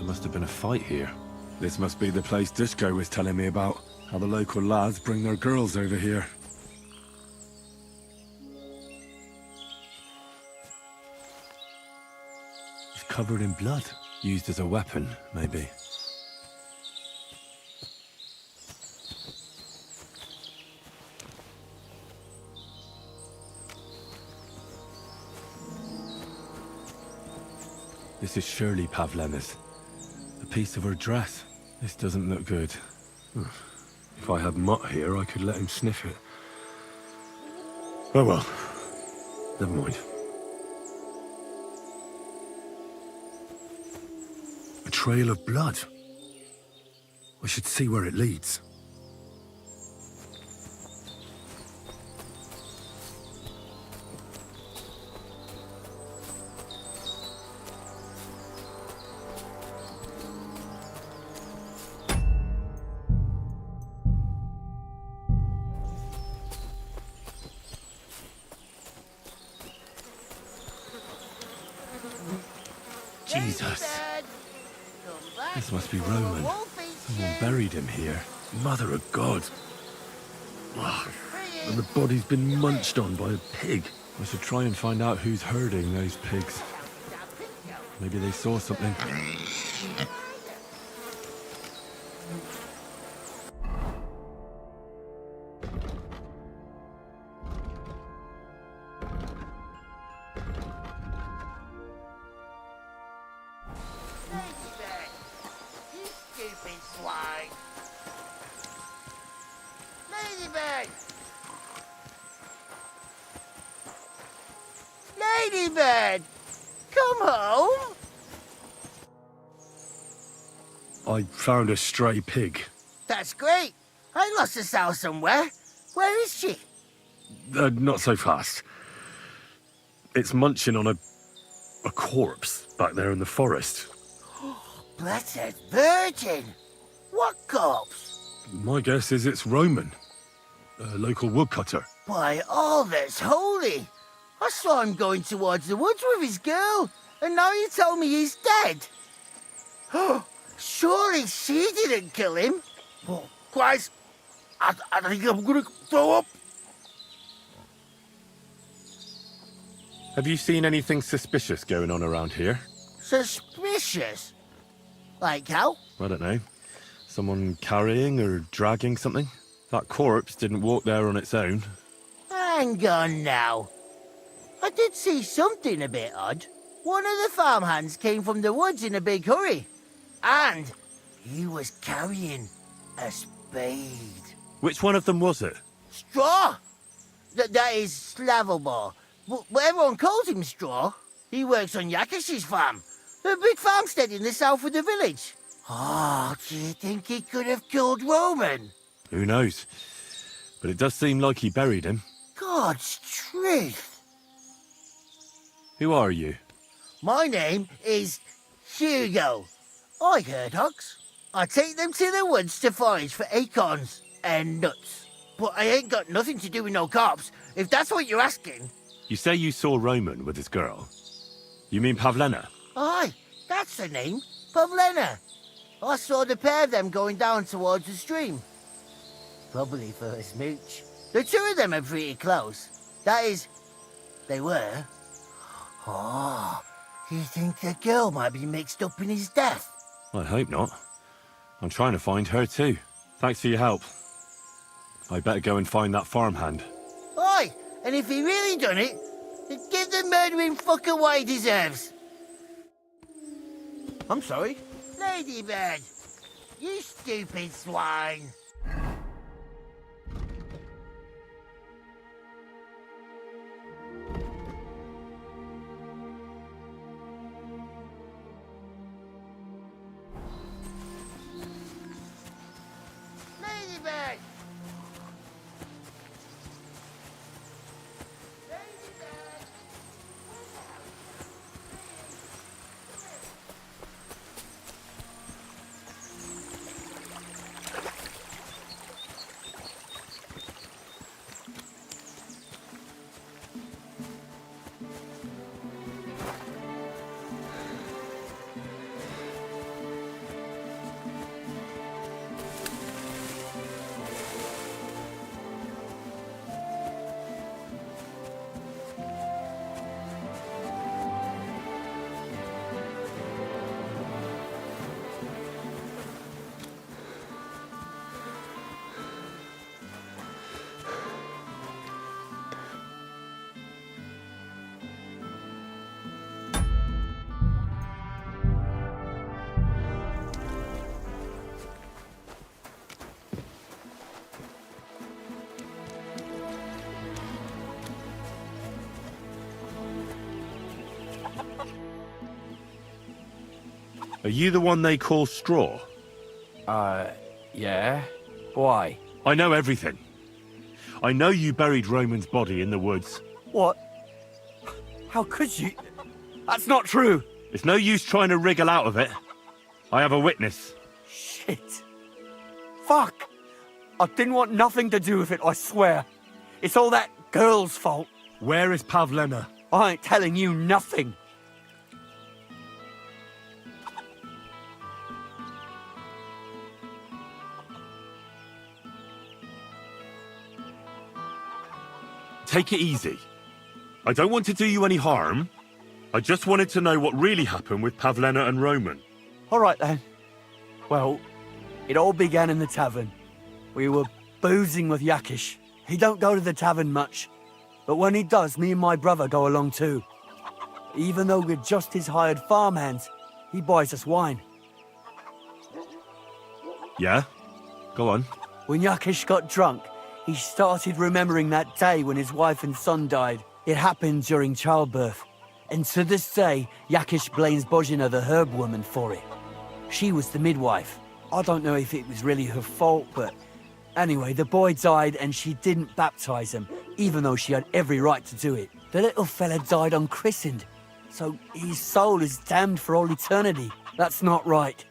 There must have been a fight here. This must be the place Dushko was telling me about. How the local lads bring their girls over here. It's covered in blood. Used as a weapon, maybe. This is surely Pavlena's. A piece of her dress. This doesn't look good. If I had Mutt here, I could let him sniff it. Oh well. Never mind. A trail of blood. I should see where it leads. Jesus. This must be Roman. Someone buried him here. Mother of God. Ugh. And the body's been munched on by a pig. I should try and find out who's herding those pigs. Maybe they saw something. Ladybird! Come home! I found a stray pig. That's great. I lost a sow somewhere. Where is she? Not so fast. It's munching on a corpse back there in the forest. Blessed Virgin! What corpse? My guess is it's Roman. A local woodcutter. By all that's holy! I saw him going towards the woods with his girl, and now you tell me he's dead. Surely she didn't kill him. Oh, Christ, I think I'm gonna throw up. Have you seen anything suspicious going on around here? Suspicious? Like how? I don't know. Someone carrying or dragging something? That corpse didn't walk there on its own. Hang on now. I did see something a bit odd. One of the farmhands came from the woods in a big hurry. And he was carrying a spade. Which one of them was it? Straw! That is Slavobor. But everyone calls him Straw. He works on Yakash's farm. A big farmstead in the south of the village. Oh, do you think he could have killed Roman? Who knows? But it does seem like he buried him. God's truth. Who are you? My name is Hugo. I herd hogs. I take them to the woods to forage for acorns and nuts. But I ain't got nothing to do with no cops, if that's what you're asking. You say you saw Roman with his girl. You mean Pavlena? Aye, that's the name. Pavlena. I saw the pair of them going down towards the stream. Probably for a smooch. The two of them are pretty close. That is, they were. Oh, you think the girl might be mixed up in his death? I hope not. I'm trying to find her too. Thanks for your help. I better go and find that farmhand. Aye, and if he really done it, then give the murdering fucker what he deserves. I'm sorry? Ladybird, you stupid swine. Ladybird! Are you the one they call Straw? Yeah. Why? I know everything. I know you buried Roman's body in the woods. What? How could you? That's not true. It's no use trying to wriggle out of it. I have a witness. Shit. Fuck. I didn't want nothing to do with it, I swear. It's all that girl's fault. Where is Pavlena? I ain't telling you nothing. Take it easy. I don't want to do you any harm. I just wanted to know what really happened with Pavlena and Roman. All right, then. Well, it all began in the tavern. We were boozing with Yakish. He don't go to the tavern much, but when he does, me and my brother go along too. Even though we're just his hired farmhands, he buys us wine. Yeah? Go on. When Yakish got drunk, he started remembering that day when his wife and son died. It happened during childbirth. And to this day, Yakish blames Bojina, the herb woman, for it. She was the midwife. I don't know if it was really her fault, but anyway, the boy died and she didn't baptize him, even though she had every right to do it. The little fella died unchristened, so his soul is damned for all eternity. That's not right.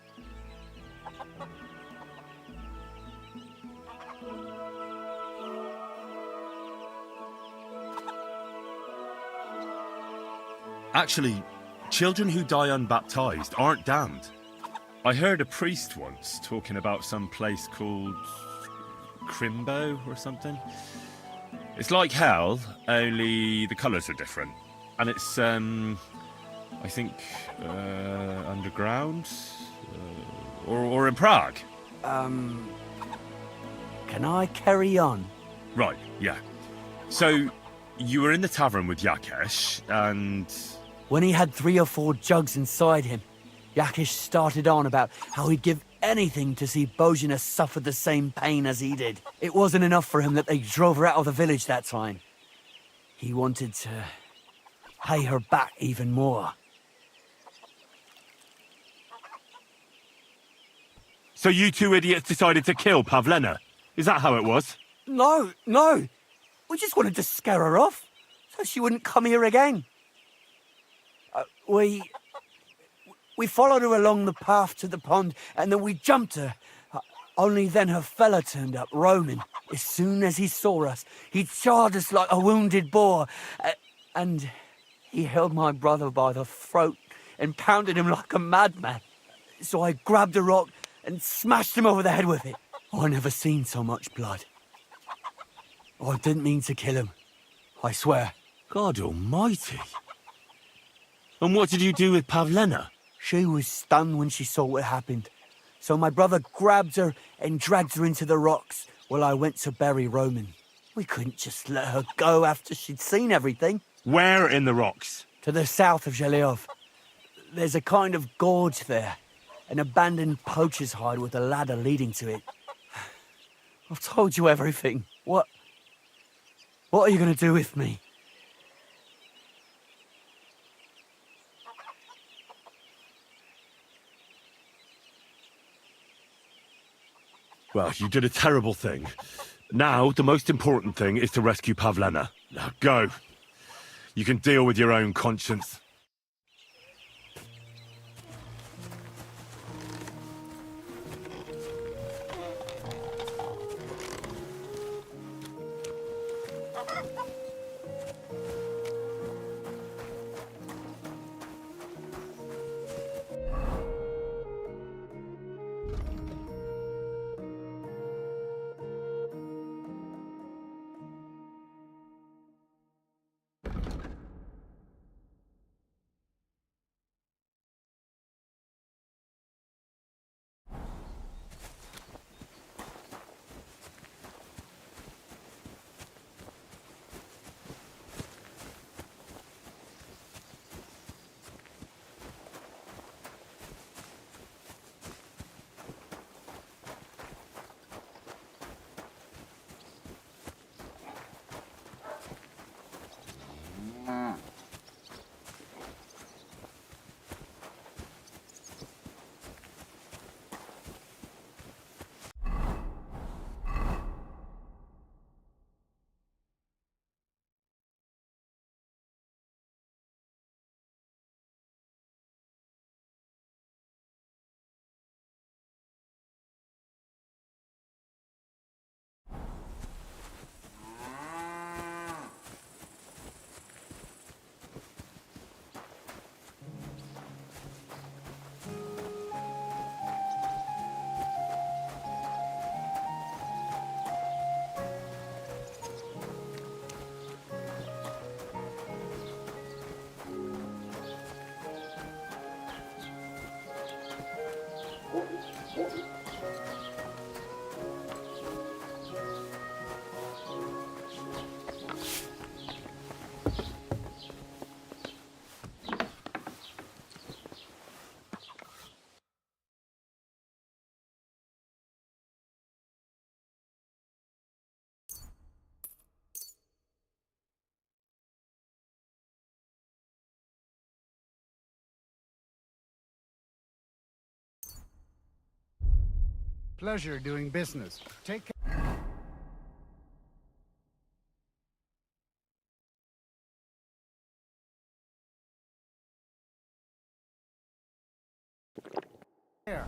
Actually, children who die unbaptized aren't damned. I heard a priest once talking about some place called Crimbo or something. It's like hell, only the colours are different. And it's, I think, underground? Or in Prague. Can I carry on? Right, yeah. So, you were in the tavern with Yakesh, and... When he had 3 or 4 jugs inside him, Yakish started on about how he'd give anything to see Bojina suffer the same pain as he did. It wasn't enough for him that they drove her out of the village that time. He wanted to pay her back even more. So you 2 idiots decided to kill Pavlena? Is that how it was? No. We just wanted to scare her off, so she wouldn't come here again. We followed her along the path to the pond, and then we jumped her. Only then her fella turned up, Roman. As soon as he saw us, he charged us like a wounded boar. And he held my brother by the throat and pounded him like a madman. So I grabbed a rock and smashed him over the head with it. I never seen so much blood. I didn't mean to kill him. I swear. God almighty. And what did you do with Pavlena? She was stunned when she saw what happened. So my brother grabbed her and dragged her into the rocks while I went to bury Roman. We couldn't just let her go after she'd seen everything. Where in the rocks? To the south of Zhelyov. There's a kind of gorge there. An abandoned poacher's hide with a ladder leading to it. I've told you everything. What are you going to do with me? Well, you did a terrible thing. Now, the most important thing is to rescue Pavlena. Now, go. You can deal with your own conscience. Pleasure doing business. Take care. There.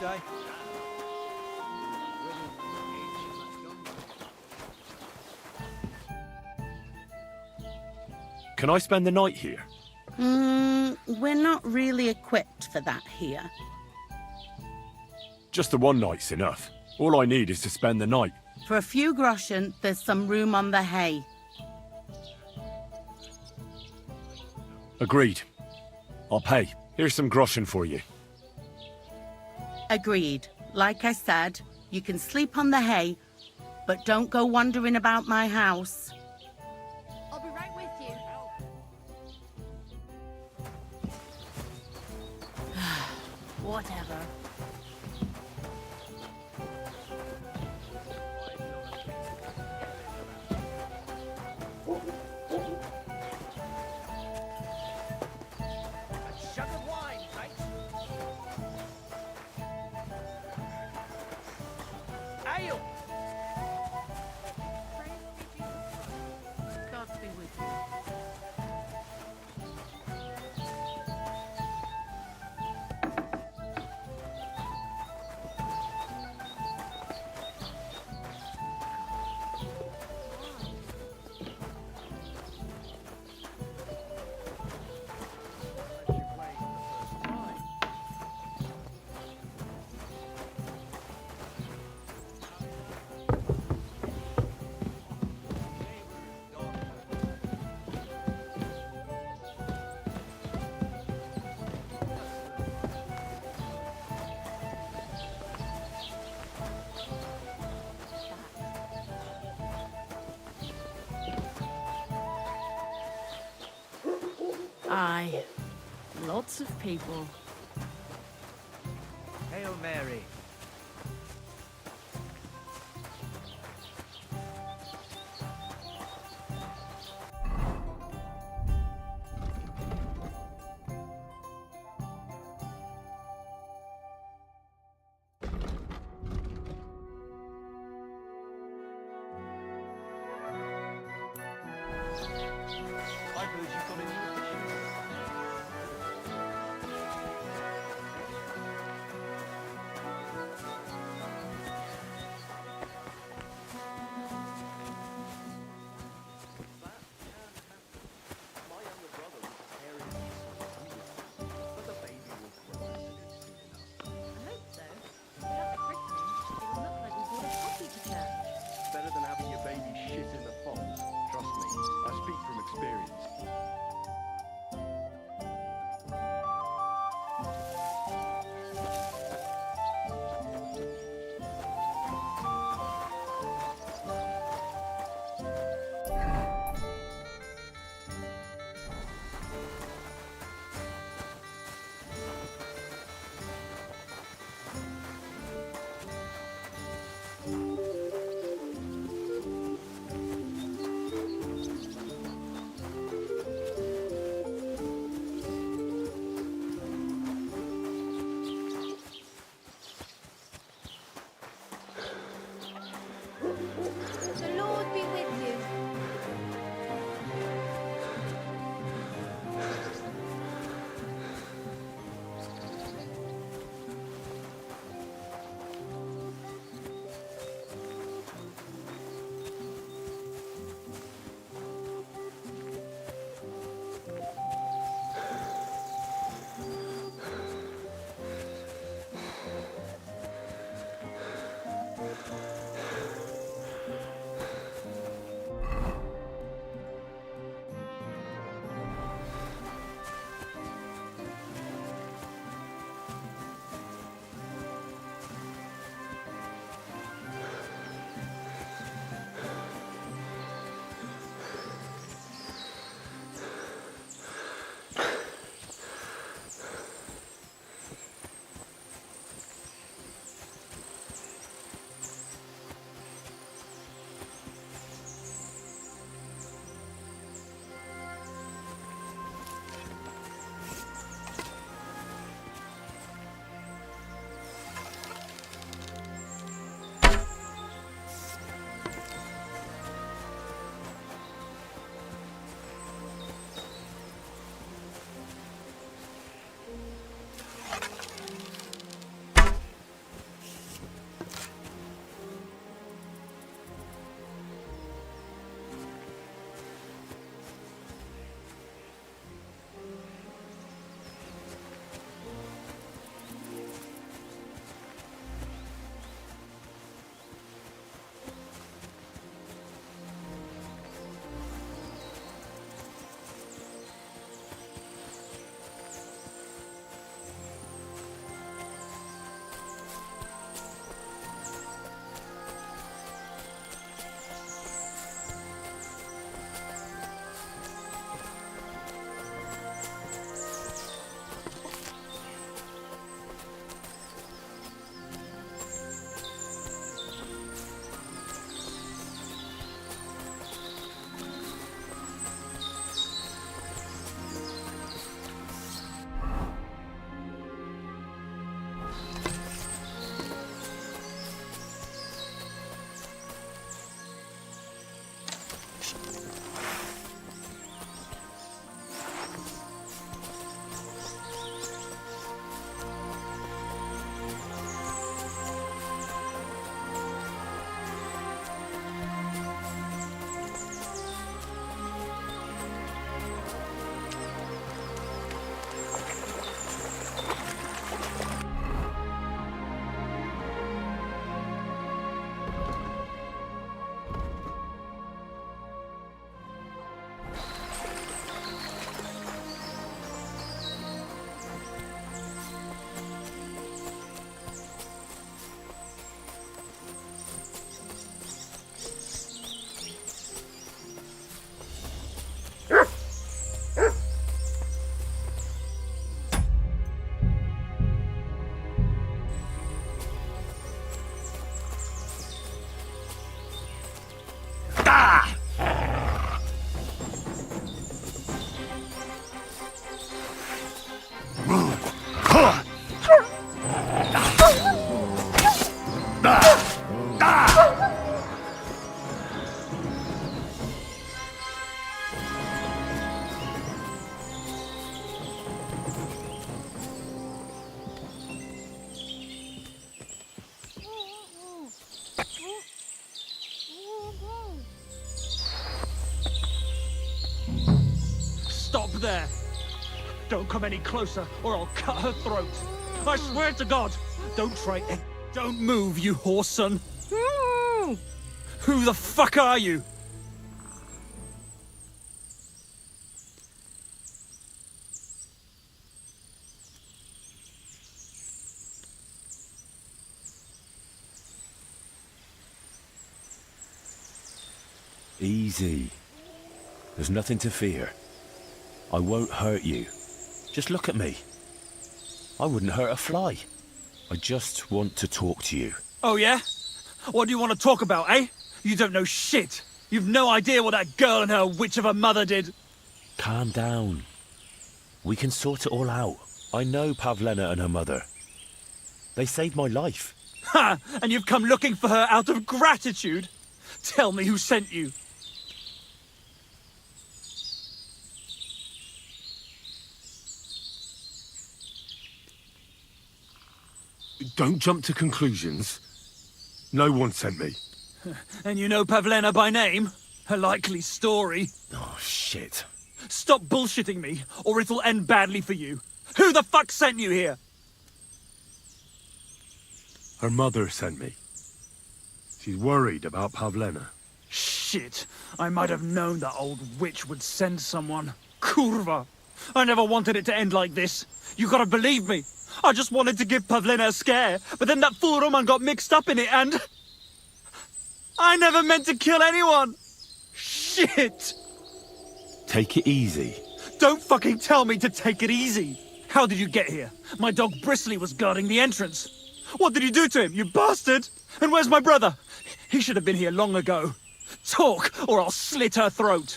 Day. Can I spend the night here? We're not really equipped for that here. Just the one night's enough. All I need is to spend the night. For a few groschen, there's some room on the hay. Agreed. I'll pay. Here's some groschen for you. Agreed. Like I said, you can sleep on the hay, but don't go wandering about my house. I'll be right with you. Whatever. Sugared wine, right? Ale! God be with you. Aye. Lots of people. Hail Mary. I heard you got a new edition. Better than having your baby shit in the pot. Trust me, I speak from experience. The Lord be with you. there! Don't come any closer, or I'll cut her throat. I swear to God! Don't try it. Don't move, you whoreson. Who the fuck are you? Easy. There's nothing to fear. I won't hurt you. Just look at me. I wouldn't hurt a fly. I just want to talk to you. Oh yeah? What do you want to talk about, eh? You don't know shit. You've no idea what that girl and her witch of a mother did. Calm down. We can sort it all out. I know Pavlena and her mother. They saved my life. Ha! And you've come looking for her out of gratitude? Tell me who sent you. Don't jump to conclusions. No one sent me. And you know Pavlena by name? A likely story. Oh, shit. Stop bullshitting me, or it'll end badly for you. Who the fuck sent you here? Her mother sent me. She's worried about Pavlena. Shit. I might have known that old witch would send someone. Kurva. I never wanted it to end like this. You gotta believe me. I just wanted to give Pavlena a scare, but then that fool Roman got mixed up in it and... I never meant to kill anyone! Shit! Take it easy. Don't fucking tell me to take it easy! How did you get here? My dog Bristly was guarding the entrance. What did you do to him, you bastard? And where's my brother? He should have been here long ago. Talk, or I'll slit her throat.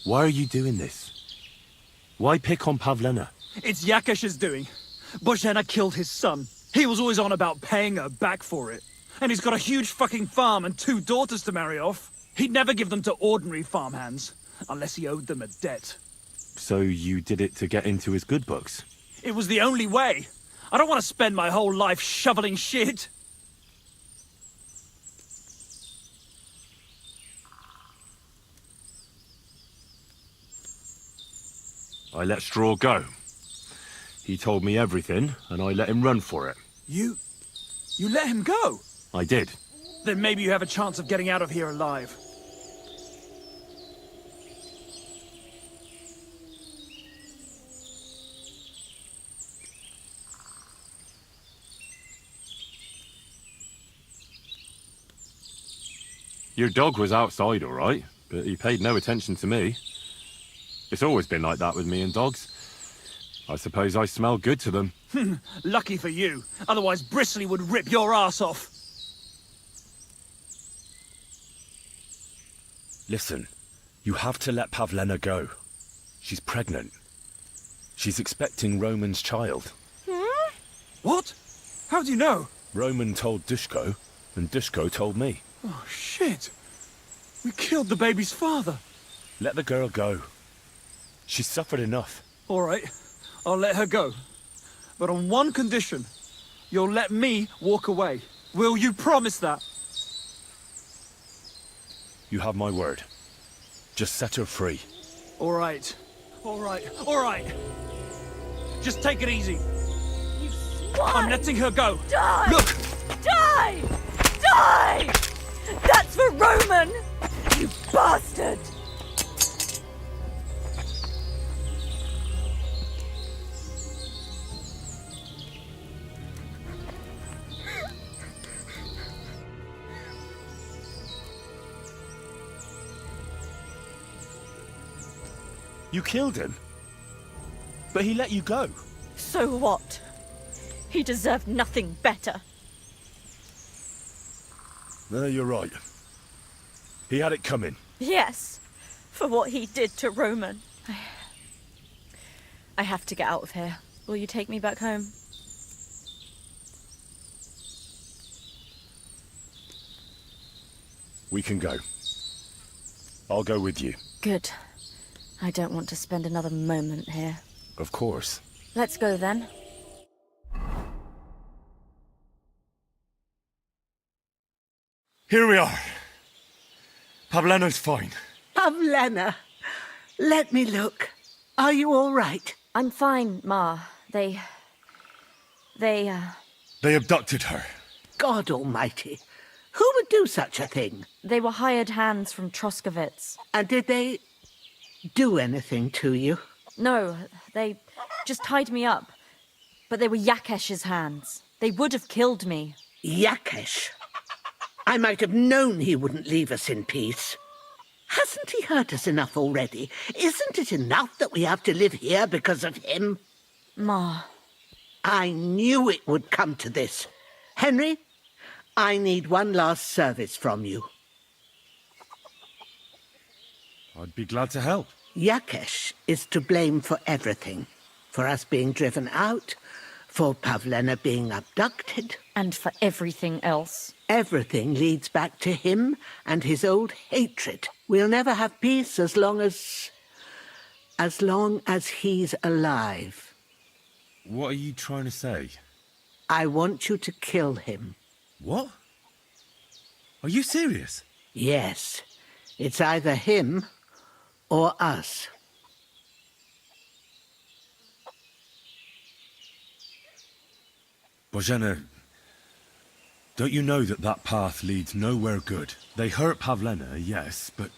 Why are you doing this? Why pick on Pavlena? It's Yakesh's doing. Bozhena killed his son. He was always on about paying her back for it. And he's got a huge fucking farm and 2 daughters to marry off. He'd never give them to ordinary farmhands, unless he owed them a debt. So you did it to get into his good books? It was the only way. I don't want to spend my whole life shoveling shit. I let Straw go. He told me everything, and I let him run for it. You let him go? I did. Then maybe you have a chance of getting out of here alive. Your dog was outside, all right, but he paid no attention to me. It's always been like that with me and dogs. I suppose I smell good to them. Lucky for you. Otherwise Bristly would rip your ass off. Listen, you have to let Pavlena go. She's pregnant. She's expecting Roman's child. What? How do you know? Roman told Dushko, and Dushko told me. Oh, shit. We killed the baby's father. Let the girl go. She's suffered enough. All right, I'll let her go. But on one condition. You'll let me walk away. Will you promise that? You have my word. Just set her free. All right. All right. All right. Just take it easy. You swine! I'm letting her go. Die! Look! Die! Die! That's for Roman! You bastard! You killed him. But he let you go. So what? He deserved nothing better. No, you're right. He had it coming. Yes, for what he did to Roman. I have to get out of here. Will you take me back home? We can go. I'll go with you. Good. I don't want to spend another moment here. Of course. Let's go then. Here we are. Pavlena's fine. Pavlena, let me look. Are you all right? I'm fine, Ma. They abducted her. God almighty. Who would do such a thing? They were hired hands from Troskovitz. And did they do anything to you? No, they just tied me up. But they were Yakesh's hands. They would have killed me. Yakesh? I might have known he wouldn't leave us in peace. Hasn't he hurt us enough already? Isn't it enough that we have to live here because of him? Ma. I knew it would come to this. Henry, I need one last service from you. I'd be glad to help. Yakesh is to blame for everything. For us being driven out, for Pavlena being abducted. And for everything else. Everything leads back to him and his old hatred. We'll never have peace as long as he's alive. What are you trying to say? I want you to kill him. What? Are you serious? Yes. It's either him or us. Bozhena, don't you know that that path leads nowhere good? They hurt Pavlena, yes, but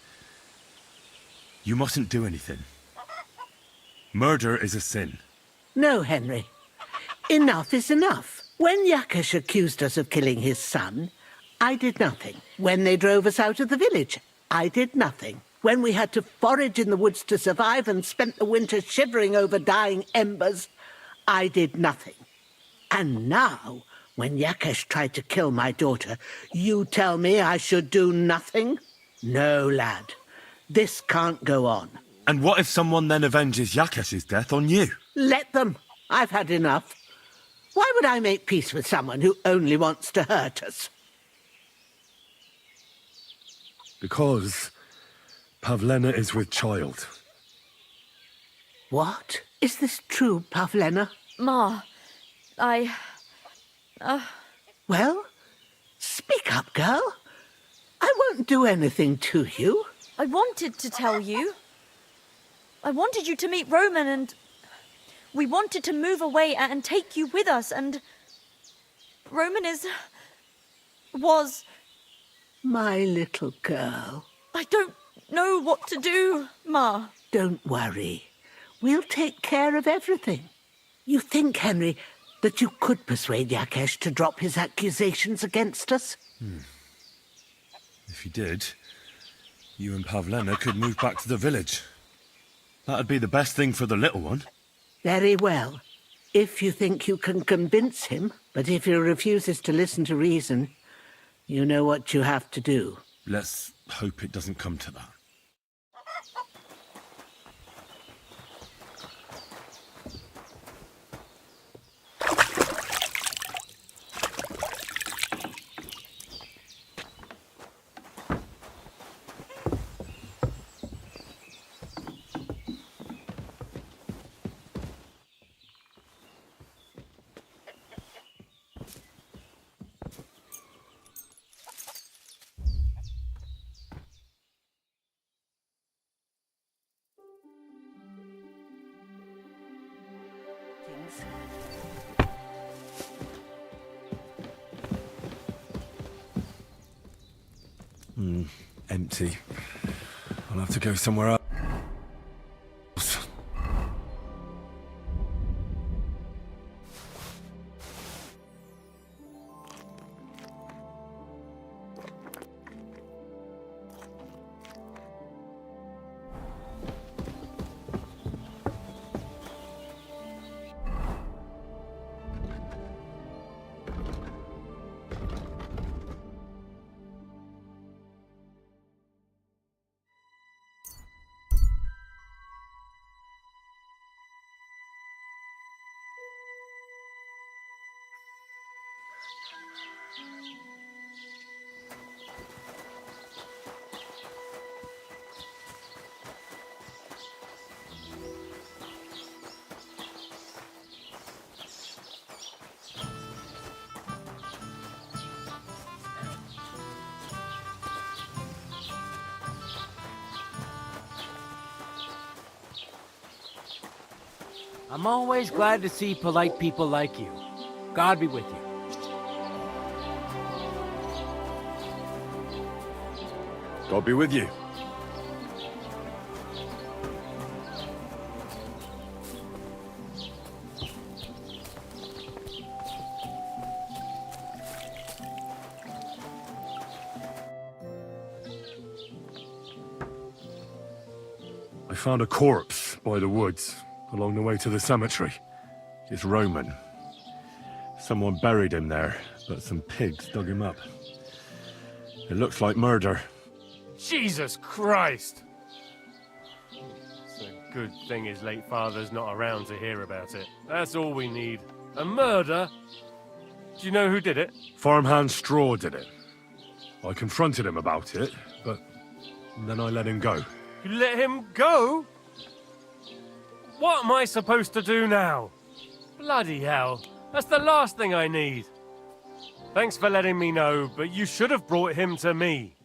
you mustn't do anything. Murder is a sin. No, Henry. Enough is enough. When Yakesh accused us of killing his son, I did nothing. When they drove us out of the village, I did nothing. When we had to forage in the woods to survive and spent the winter shivering over dying embers, I did nothing. And now, when Yakesh tried to kill my daughter, you tell me I should do nothing? No, lad. This can't go on. And what if someone then avenges Yakesh's death on you? Let them. I've had enough. Why would I make peace with someone who only wants to hurt us? Because Pavlena is with child. What? Is this true, Pavlena? Ma, Well, speak up, girl. I won't do anything to you. I wanted to tell you. I wanted you to meet Roman and... We wanted to move away and take you with us and... Roman was... My little girl. I don't know what to do, Ma. Don't worry. We'll take care of everything. You think, Henry, that you could persuade Yakesh to drop his accusations against us? If he did, you and Pavlena could move back to the village. That'd be the best thing for the little one. Very well. If you think you can convince him, but if he refuses to listen to reason, you know what you have to do. Let's hope it doesn't come to that. Empty. I'll have to go somewhere else. I'm always glad to see polite people like you. God be with you. God be with you. I found a corpse by the woods, along the way to the cemetery. It's Roman. Someone buried him there, but some pigs dug him up. It looks like murder. Jesus Christ! It's a good thing his late father's not around to hear about it. That's all we need. A murder? Do you know who did it? Farmhand Straw did it. I confronted him about it, but then I let him go. You let him go? What am I supposed to do now? Bloody hell. That's the last thing I need. Thanks for letting me know, but you should have brought him to me.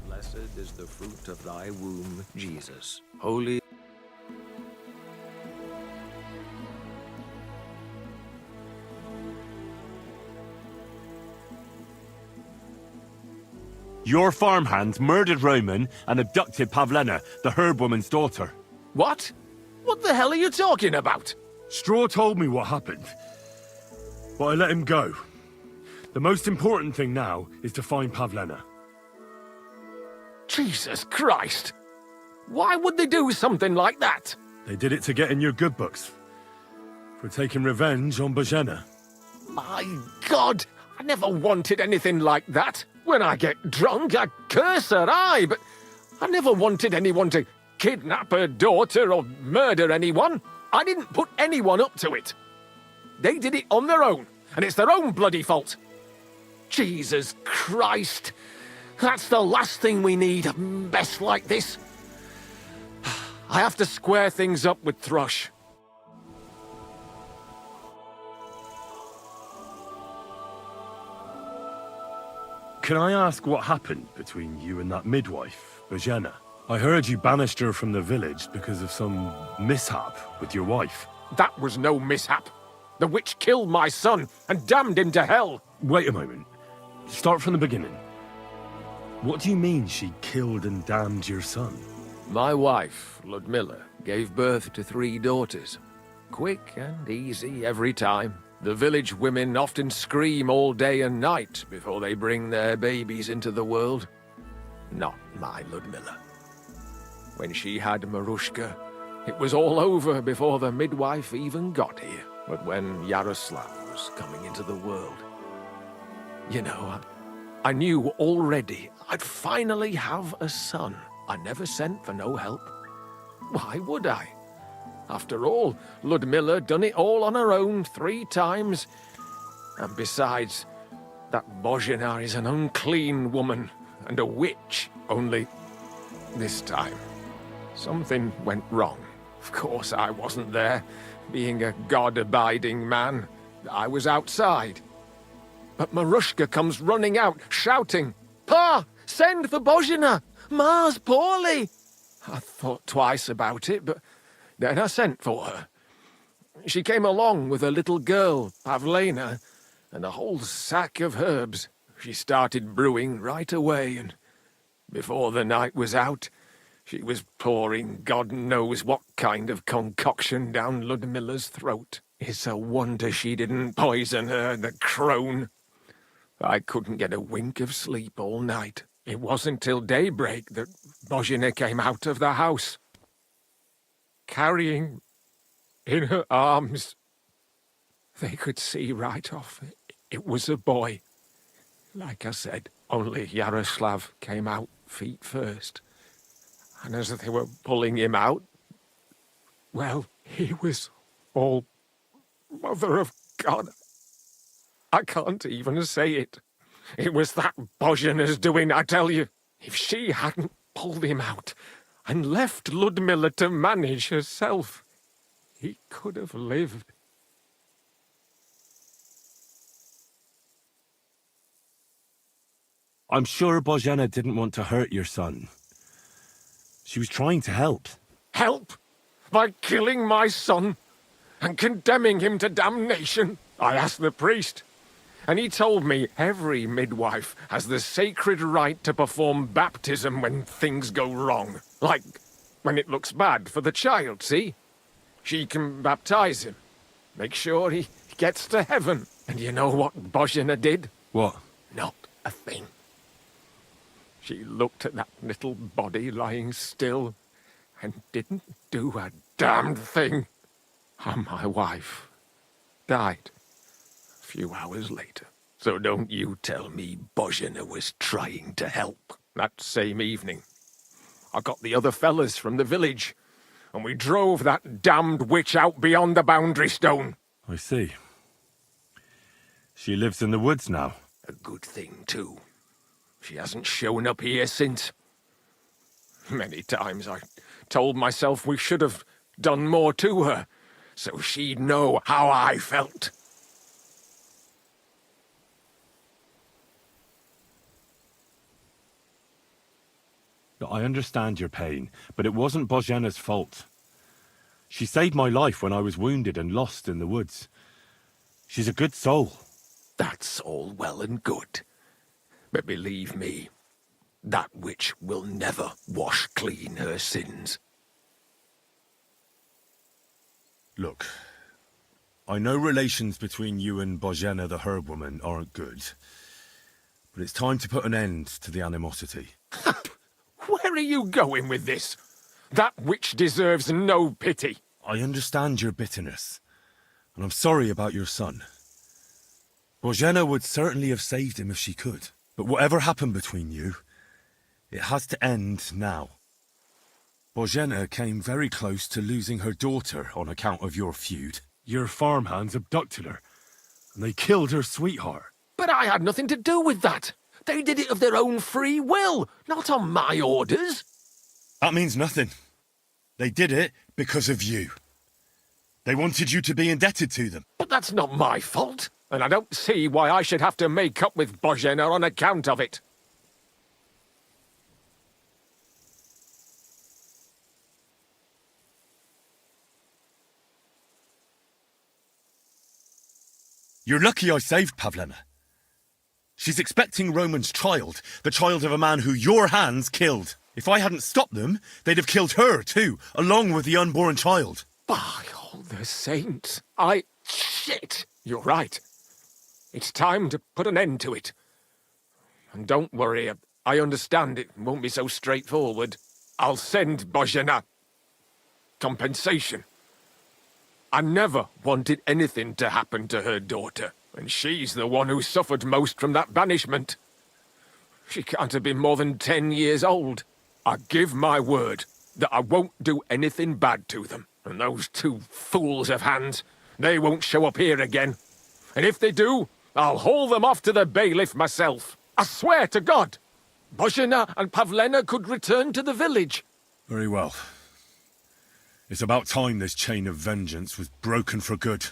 Blessed is the fruit of thy womb, Jesus. Holy. Your farmhands murdered Roman and abducted Pavlena, the herb woman's daughter. What? What the hell are you talking about? Straw told me what happened, but I let him go. The most important thing now is to find Pavlena. Jesus Christ! Why would they do something like that? They did it to get in your good books. For taking revenge on Bogena. My God! I never wanted anything like that. When I get drunk, I curse her, aye, but I never wanted anyone to kidnap her daughter or murder anyone. I didn't put anyone up to it. They did it on their own, and it's their own bloody fault. Jesus Christ! That's the last thing we need, a mess like this. I have to square things up with Thrush. Can I ask what happened between you and that midwife, Bogena? I heard you banished her from the village because of some mishap with your wife. That was no mishap. The witch killed my son and damned him to hell. Wait a moment. Start from the beginning. What do you mean she killed and damned your son? My wife, Ludmilla, gave birth to 3 daughters. Quick and easy every time. The village women often scream all day and night before they bring their babies into the world. Not my Ludmilla. When she had Marushka, it was all over before the midwife even got here. But when Yaroslav was coming into the world, you know, I knew already I'd finally have a son. I never sent for no help. Why would I? After all, Ludmilla done it all on her own 3 times. And besides, that Bogena is an unclean woman and a witch. Only this time, something went wrong. Of course I wasn't there. Being a God-abiding man, I was outside. But Marushka comes running out, shouting, "Pa, send for Bogena! Ma's poorly!" I thought twice about it, but then I sent for her. She came along with a little girl, Pavlena, and a whole sack of herbs. She started brewing right away, and before the night was out, she was pouring God knows what kind of concoction down Ludmilla's throat. It's a wonder she didn't poison her, the crone. I couldn't get a wink of sleep all night. It wasn't till daybreak that Bozhena came out of the house, carrying in her arms. They could see right off it was a boy. Like I said, only Yaroslav came out feet first. And as they were pulling him out, well, he was all Mother of God. I can't even say it. It was that Bozhena's doing, I tell you. If she hadn't pulled him out and left Ludmilla to manage herself, he could have lived. I'm sure Bozhena didn't want to hurt your son. She was trying to help. Help? By killing my son and condemning him to damnation? I asked the priest, and he told me every midwife has the sacred right to perform baptism when things go wrong. Like when it looks bad for the child, see? She can baptize him, make sure he gets to heaven. And you know what Bozhena did? What? Not a thing. She looked at that little body lying still and didn't do a damned thing. And my wife died a few hours later. So don't you tell me Bozhena was trying to help. That same evening, I got the other fellas from the village, and we drove that damned witch out beyond the boundary stone. I see. She lives in the woods now. A good thing, too. She hasn't shown up here since. Many times I told myself we should have done more to her, so she'd know how I felt. I understand your pain, but it wasn't Bozhena's fault. She saved my life when I was wounded and lost in the woods. She's a good soul. That's all well and good. But believe me, that witch will never wash clean her sins. Look, I know relations between you and Bozhena the herb woman aren't good, but it's time to put an end to the animosity. Where are you going with this? That witch deserves no pity. I understand your bitterness, and I'm sorry about your son. Bozhena would certainly have saved him if she could. But whatever happened between you, it has to end now. Bozhena came very close to losing her daughter on account of your feud. Your farmhands abducted her, and they killed her sweetheart. But I had nothing to do with that. They did it of their own free will, not on my orders. That means nothing. They did it because of you. They wanted you to be indebted to them. But that's not my fault. And I don't see why I should have to make up with Bozhena on account of it. You're lucky I saved Pavlena. She's expecting Roman's child, the child of a man who your hands killed. If I hadn't stopped them, they'd have killed her too, along with the unborn child. By all the saints, Shit! You're right. It's time to put an end to it. And don't worry, I understand it won't be so straightforward. I'll send Bozhena compensation. I never wanted anything to happen to her daughter, and she's the one who suffered most from that banishment. She can't have been more than 10 years old. I give my word that I won't do anything bad to them. And those two fools of hands, they won't show up here again. And if they do, I'll haul them off to the bailiff myself. I swear to God, Bozhena and Pavlena could return to the village. Very well. It's about time this chain of vengeance was broken for good.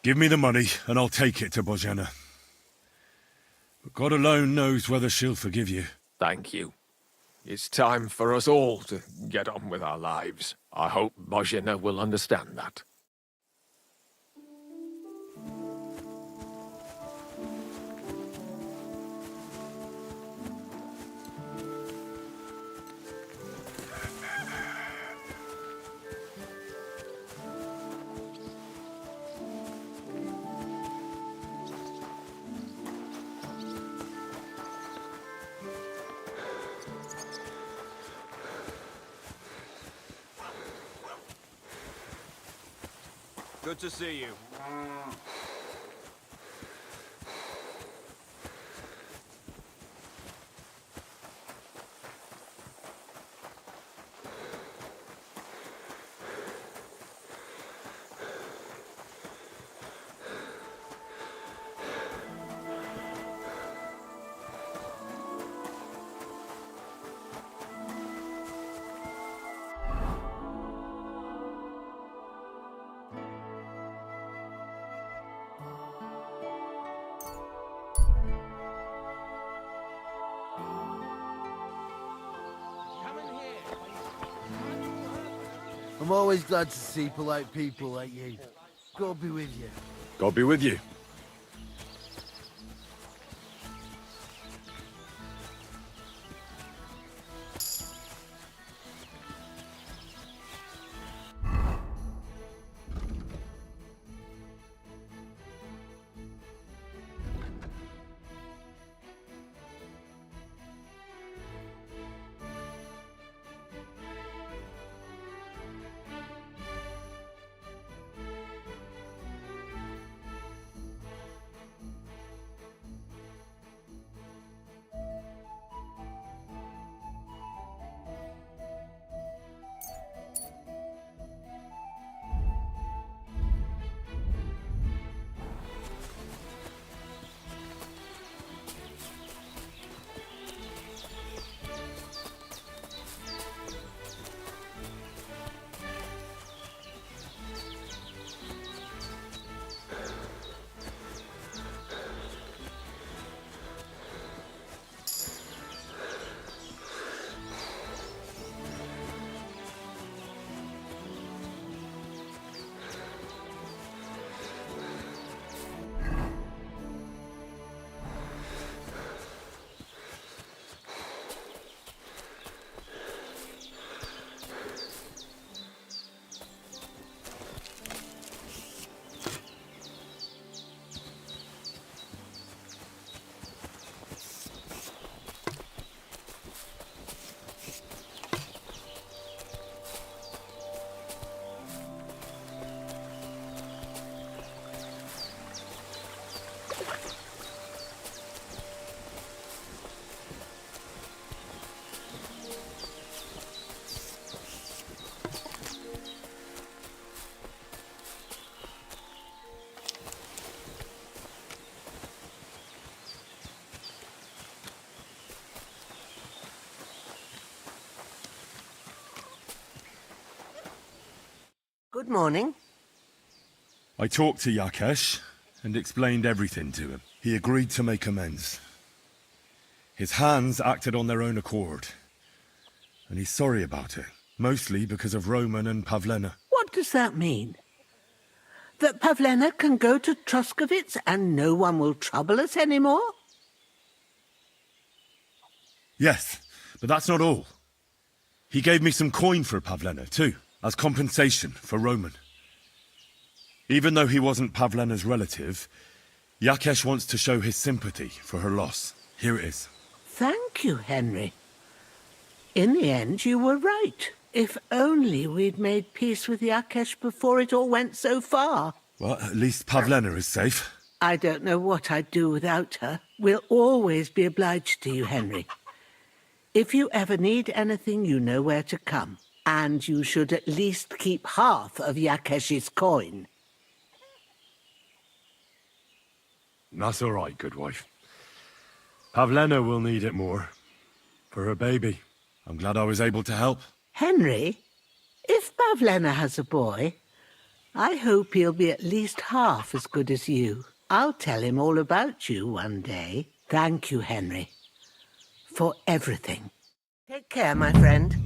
Give me the money, and I'll take it to Bozhena. But God alone knows whether she'll forgive you. Thank you. It's time for us all to get on with our lives. I hope Bozhena will understand that. Good to see you. I'm always glad to see polite people like you. God be with you. God be with you. Good morning. I talked to Yakesh and explained everything to him. He agreed to make amends. His hands acted on their own accord. And he's sorry about it, mostly because of Roman and Pavlena. What does that mean? That Pavlena can go to Troskovitz and no one will trouble us anymore? Yes, but that's not all. He gave me some coin for Pavlena, too, as compensation for Roman. Even though he wasn't Pavlena's relative, Yakesh wants to show his sympathy for her loss. Here it is. Thank you, Henry. In the end, you were right. If only we'd made peace with Yakesh before it all went so far. Well, at least Pavlena is safe. I don't know what I'd do without her. We'll always be obliged to you, Henry. If you ever need anything, you know where to come. And you should at least keep half of Yakesh's coin. That's all right, good wife. Pavlena will need it more. For her baby. I'm glad I was able to help. Henry, if Pavlena has a boy, I hope he'll be at least half as good as you. I'll tell him all about you one day. Thank you, Henry, for everything. Take care, my friend.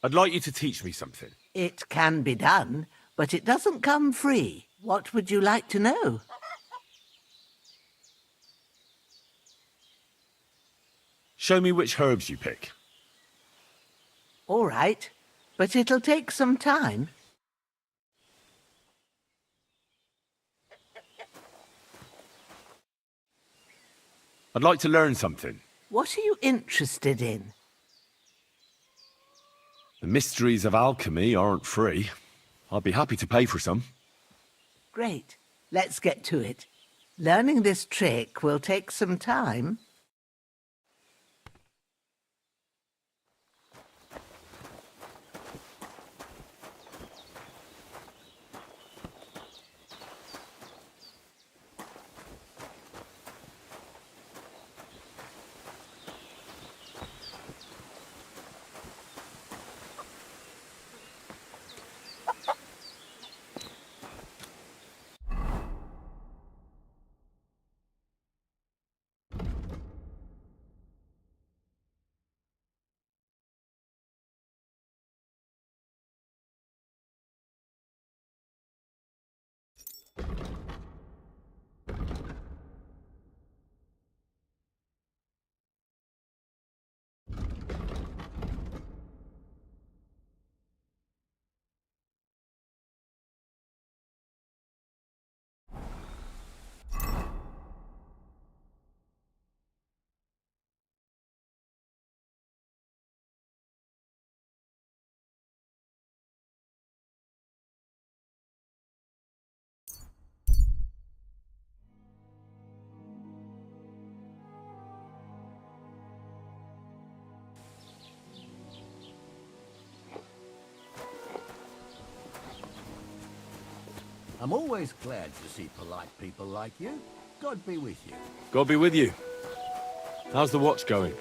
I'd like you to teach me something. It can be done, but it doesn't come free. What would you like to know? Show me which herbs you pick. All right, but it'll take some time. I'd like to learn something. What are you interested in? The mysteries of alchemy aren't free. I'd be happy to pay for some. Great. Let's get to it. Learning this trick will take some time. I'm always glad to see polite people like you. God be with you. God be with you. How's the watch going?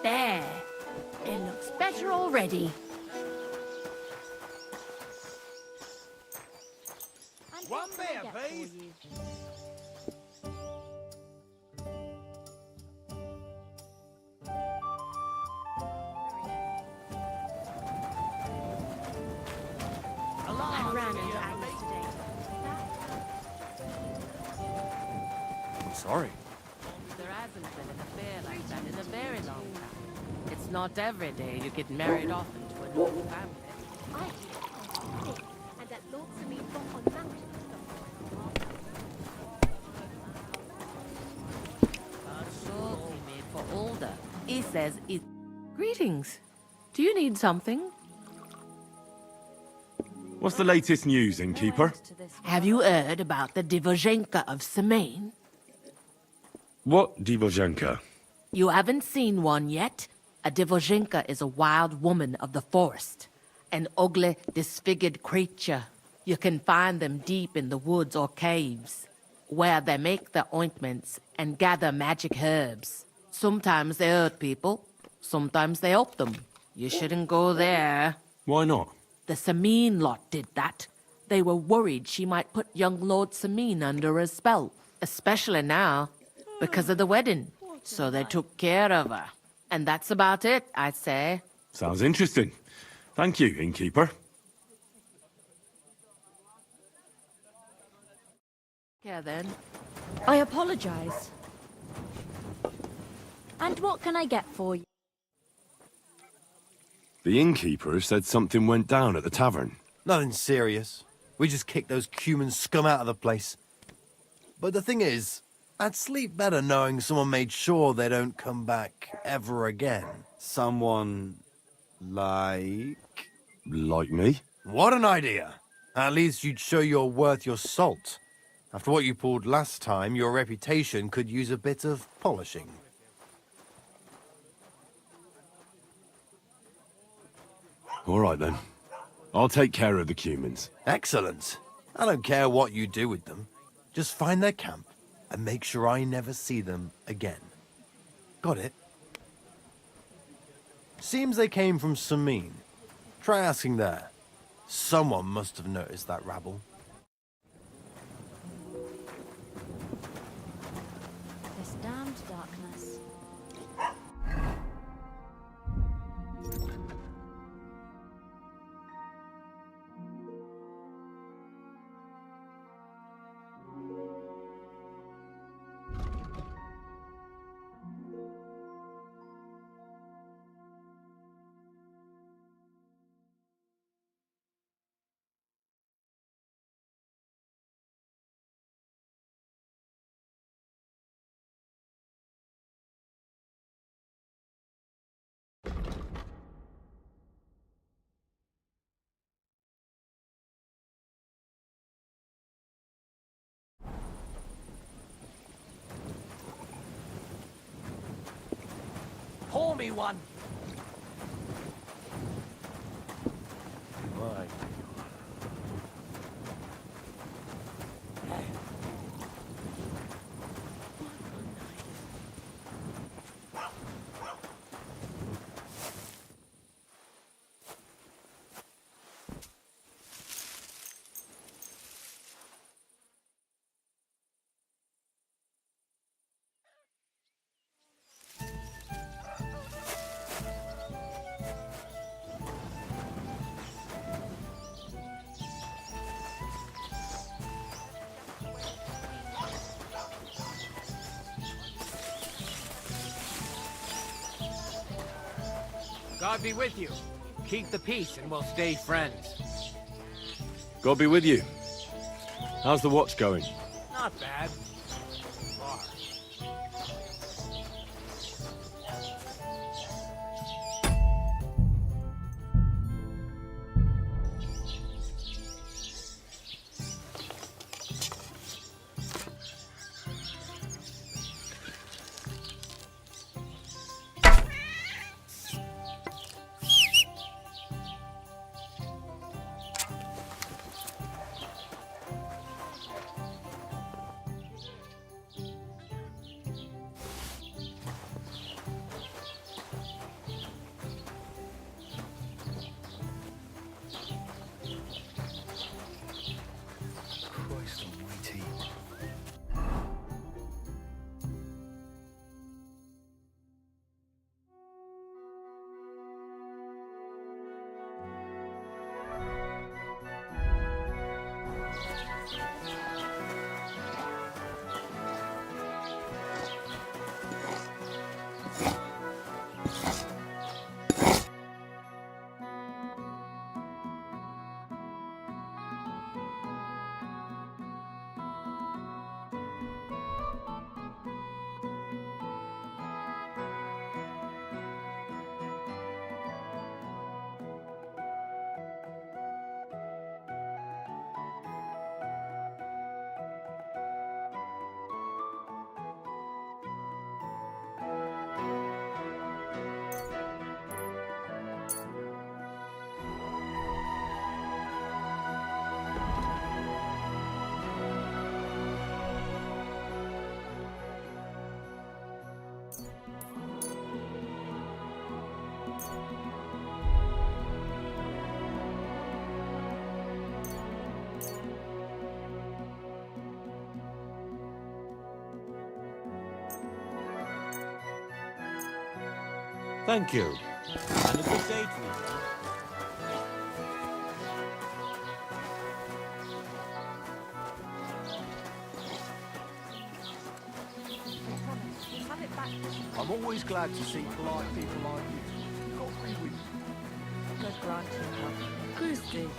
There. It looks better already. One beer, please. I ran into Agnes today. I'm sorry. There hasn't been an affair like that in a very long time. It's not every day you get married off into a normal family. And that Lord Samin got on mountain. So he made for older. He says it. Greetings. Do you need something? What's the latest news, innkeeper? Have you heard about the Divojenka of Samin? What Divojenka? You haven't seen one yet? A Divojenka is a wild woman of the forest. An ugly, disfigured creature. You can find them deep in the woods or caves, where they make their ointments and gather magic herbs. Sometimes they hurt people, sometimes they help them. You shouldn't go there. Why not? The Samin lot did that. They were worried she might put young Lord Samin under a spell, especially now, because of the wedding. So they took care of her. And that's about it, I'd say. Sounds interesting. Thank you, innkeeper. Yeah, then. I apologize. And what can I get for you? The innkeeper said something went down at the tavern. Nothing serious. We just kicked those human scum out of the place. But the thing is, I'd sleep better knowing someone made sure they don't come back ever again. Someone like... Like me? What an idea! At least you'd show you're worth your salt. After what you pulled last time, your reputation could use a bit of polishing. All right, then. I'll take care of the cumins. Excellent. I don't care what you do with them. Just find their camp and make sure I never see them again. Got it? Seems they came from Samin. Try asking there. Someone must have noticed that rabble. me one. My. God be with you. Keep the peace and we'll stay friends. God be with you. How's the watch going? Not bad. Thank you. And a good day to you. I'm always glad to see polite people like you. You've got 3 wins. God grant you health. Grüß dich.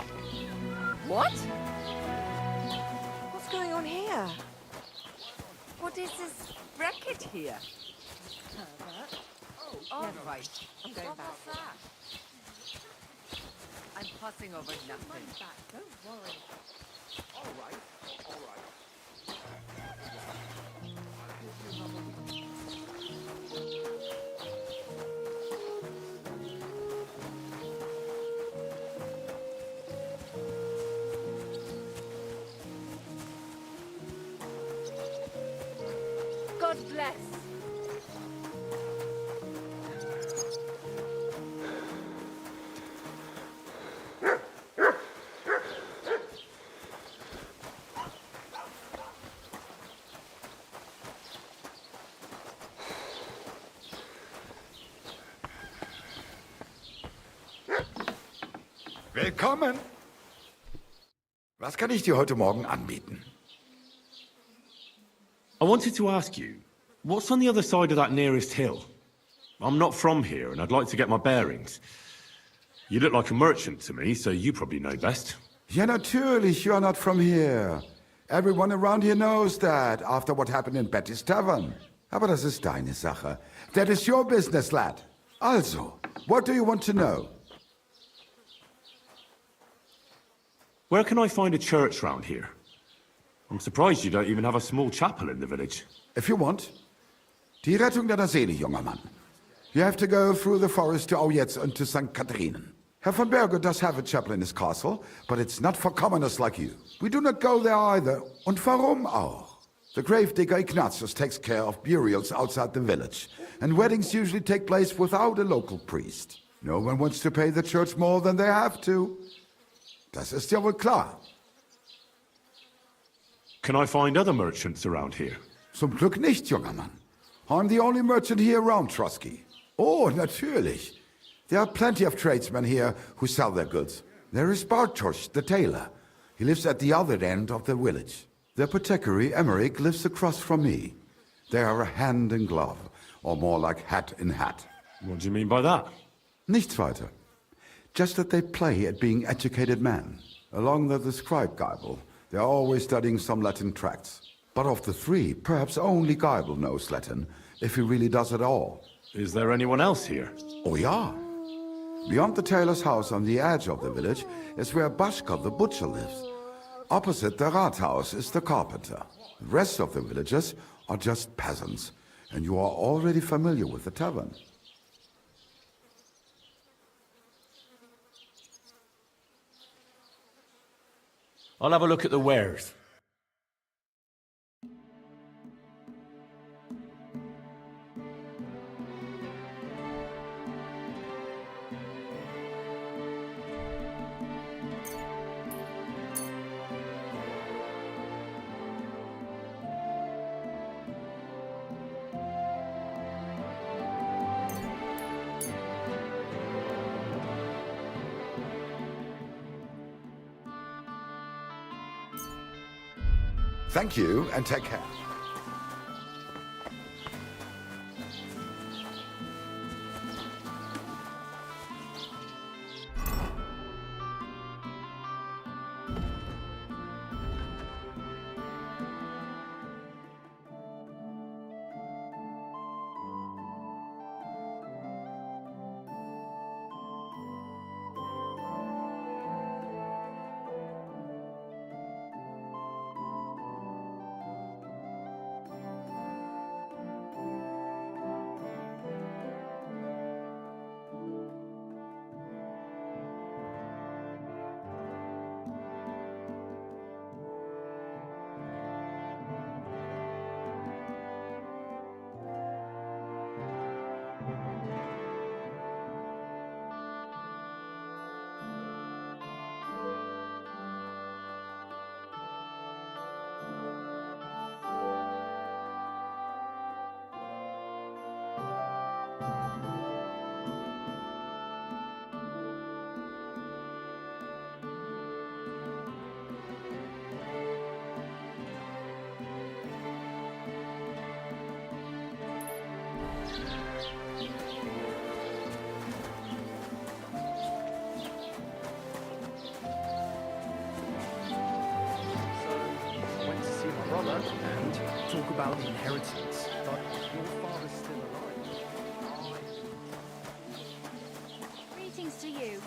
What? What's going on here? What is this racket here? Oh, never right. I'm going back. I'm fussing over nothing. Don't worry. All right, all right. God bless. Willkommen! Was kann ich dir heute Morgen anbieten? I wanted to ask you, what's on the other side of that nearest hill? I'm not from here, and I'd like to get my bearings. You look like a merchant to me, so you probably know best. Ja, natürlich, you're not from here. Everyone around here knows that, after what happened in Betty's Tavern. Aber das ist deine Sache. That is your business, lad. Also, what do you want to know? Where can I find a church round here? I'm surprised you don't even have a small chapel in the village. If you want. Die Rettung deiner Seele, junger Mann. You have to go through the forest to Aujetz and to St. Catharinen. Herr von Berger does have a chapel in his castle, but it's not for commoners like you. We do not go there either, und warum auch? The gravedigger Ignatius takes care of burials outside the village, and weddings usually take place without a local priest. No one wants to pay the church more than they have to. Das ist ja wohl klar. Can I find other merchants around here? Zum Glück nicht, junger Mann. I'm the only merchant here around Trusky. Oh, natürlich. There are plenty of tradesmen here who sell their goods. There is Bartosz, the tailor. He lives at the other end of the village. The apothecary, Emmerich, lives across from me. They are a hand in glove, or more like hat in hat. What do you mean by that? Nichts weiter. Just that they play at being educated men. Along the scribe Geibel, they are always studying some Latin tracts. But of the three, perhaps only Geibel knows Latin, if he really does at all. Is there anyone else here? Oh, yeah. Beyond the tailor's house on the edge of the village is where Bashka the butcher lives. Opposite the Rathaus is the carpenter. The rest of the villagers are just peasants, and you are already familiar with the tavern. I'll have a look at the wares. Thank you, and take care. And talk about the inheritance, but your father's still alive. Greetings to you.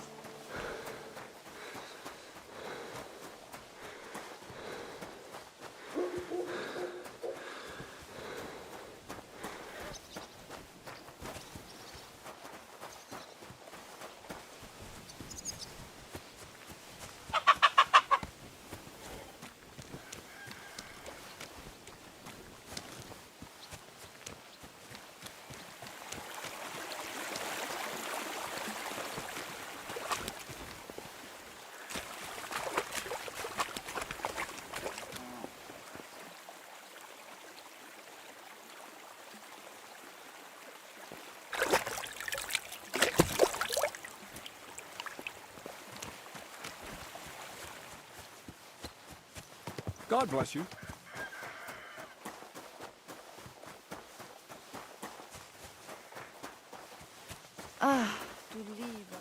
God bless you. Ah, du Lieber.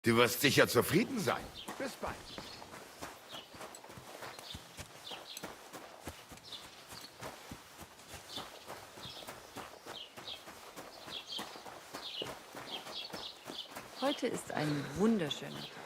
Du wirst sicher zufrieden sein. Bis bald. Heute ist ein wunderschöner Tag.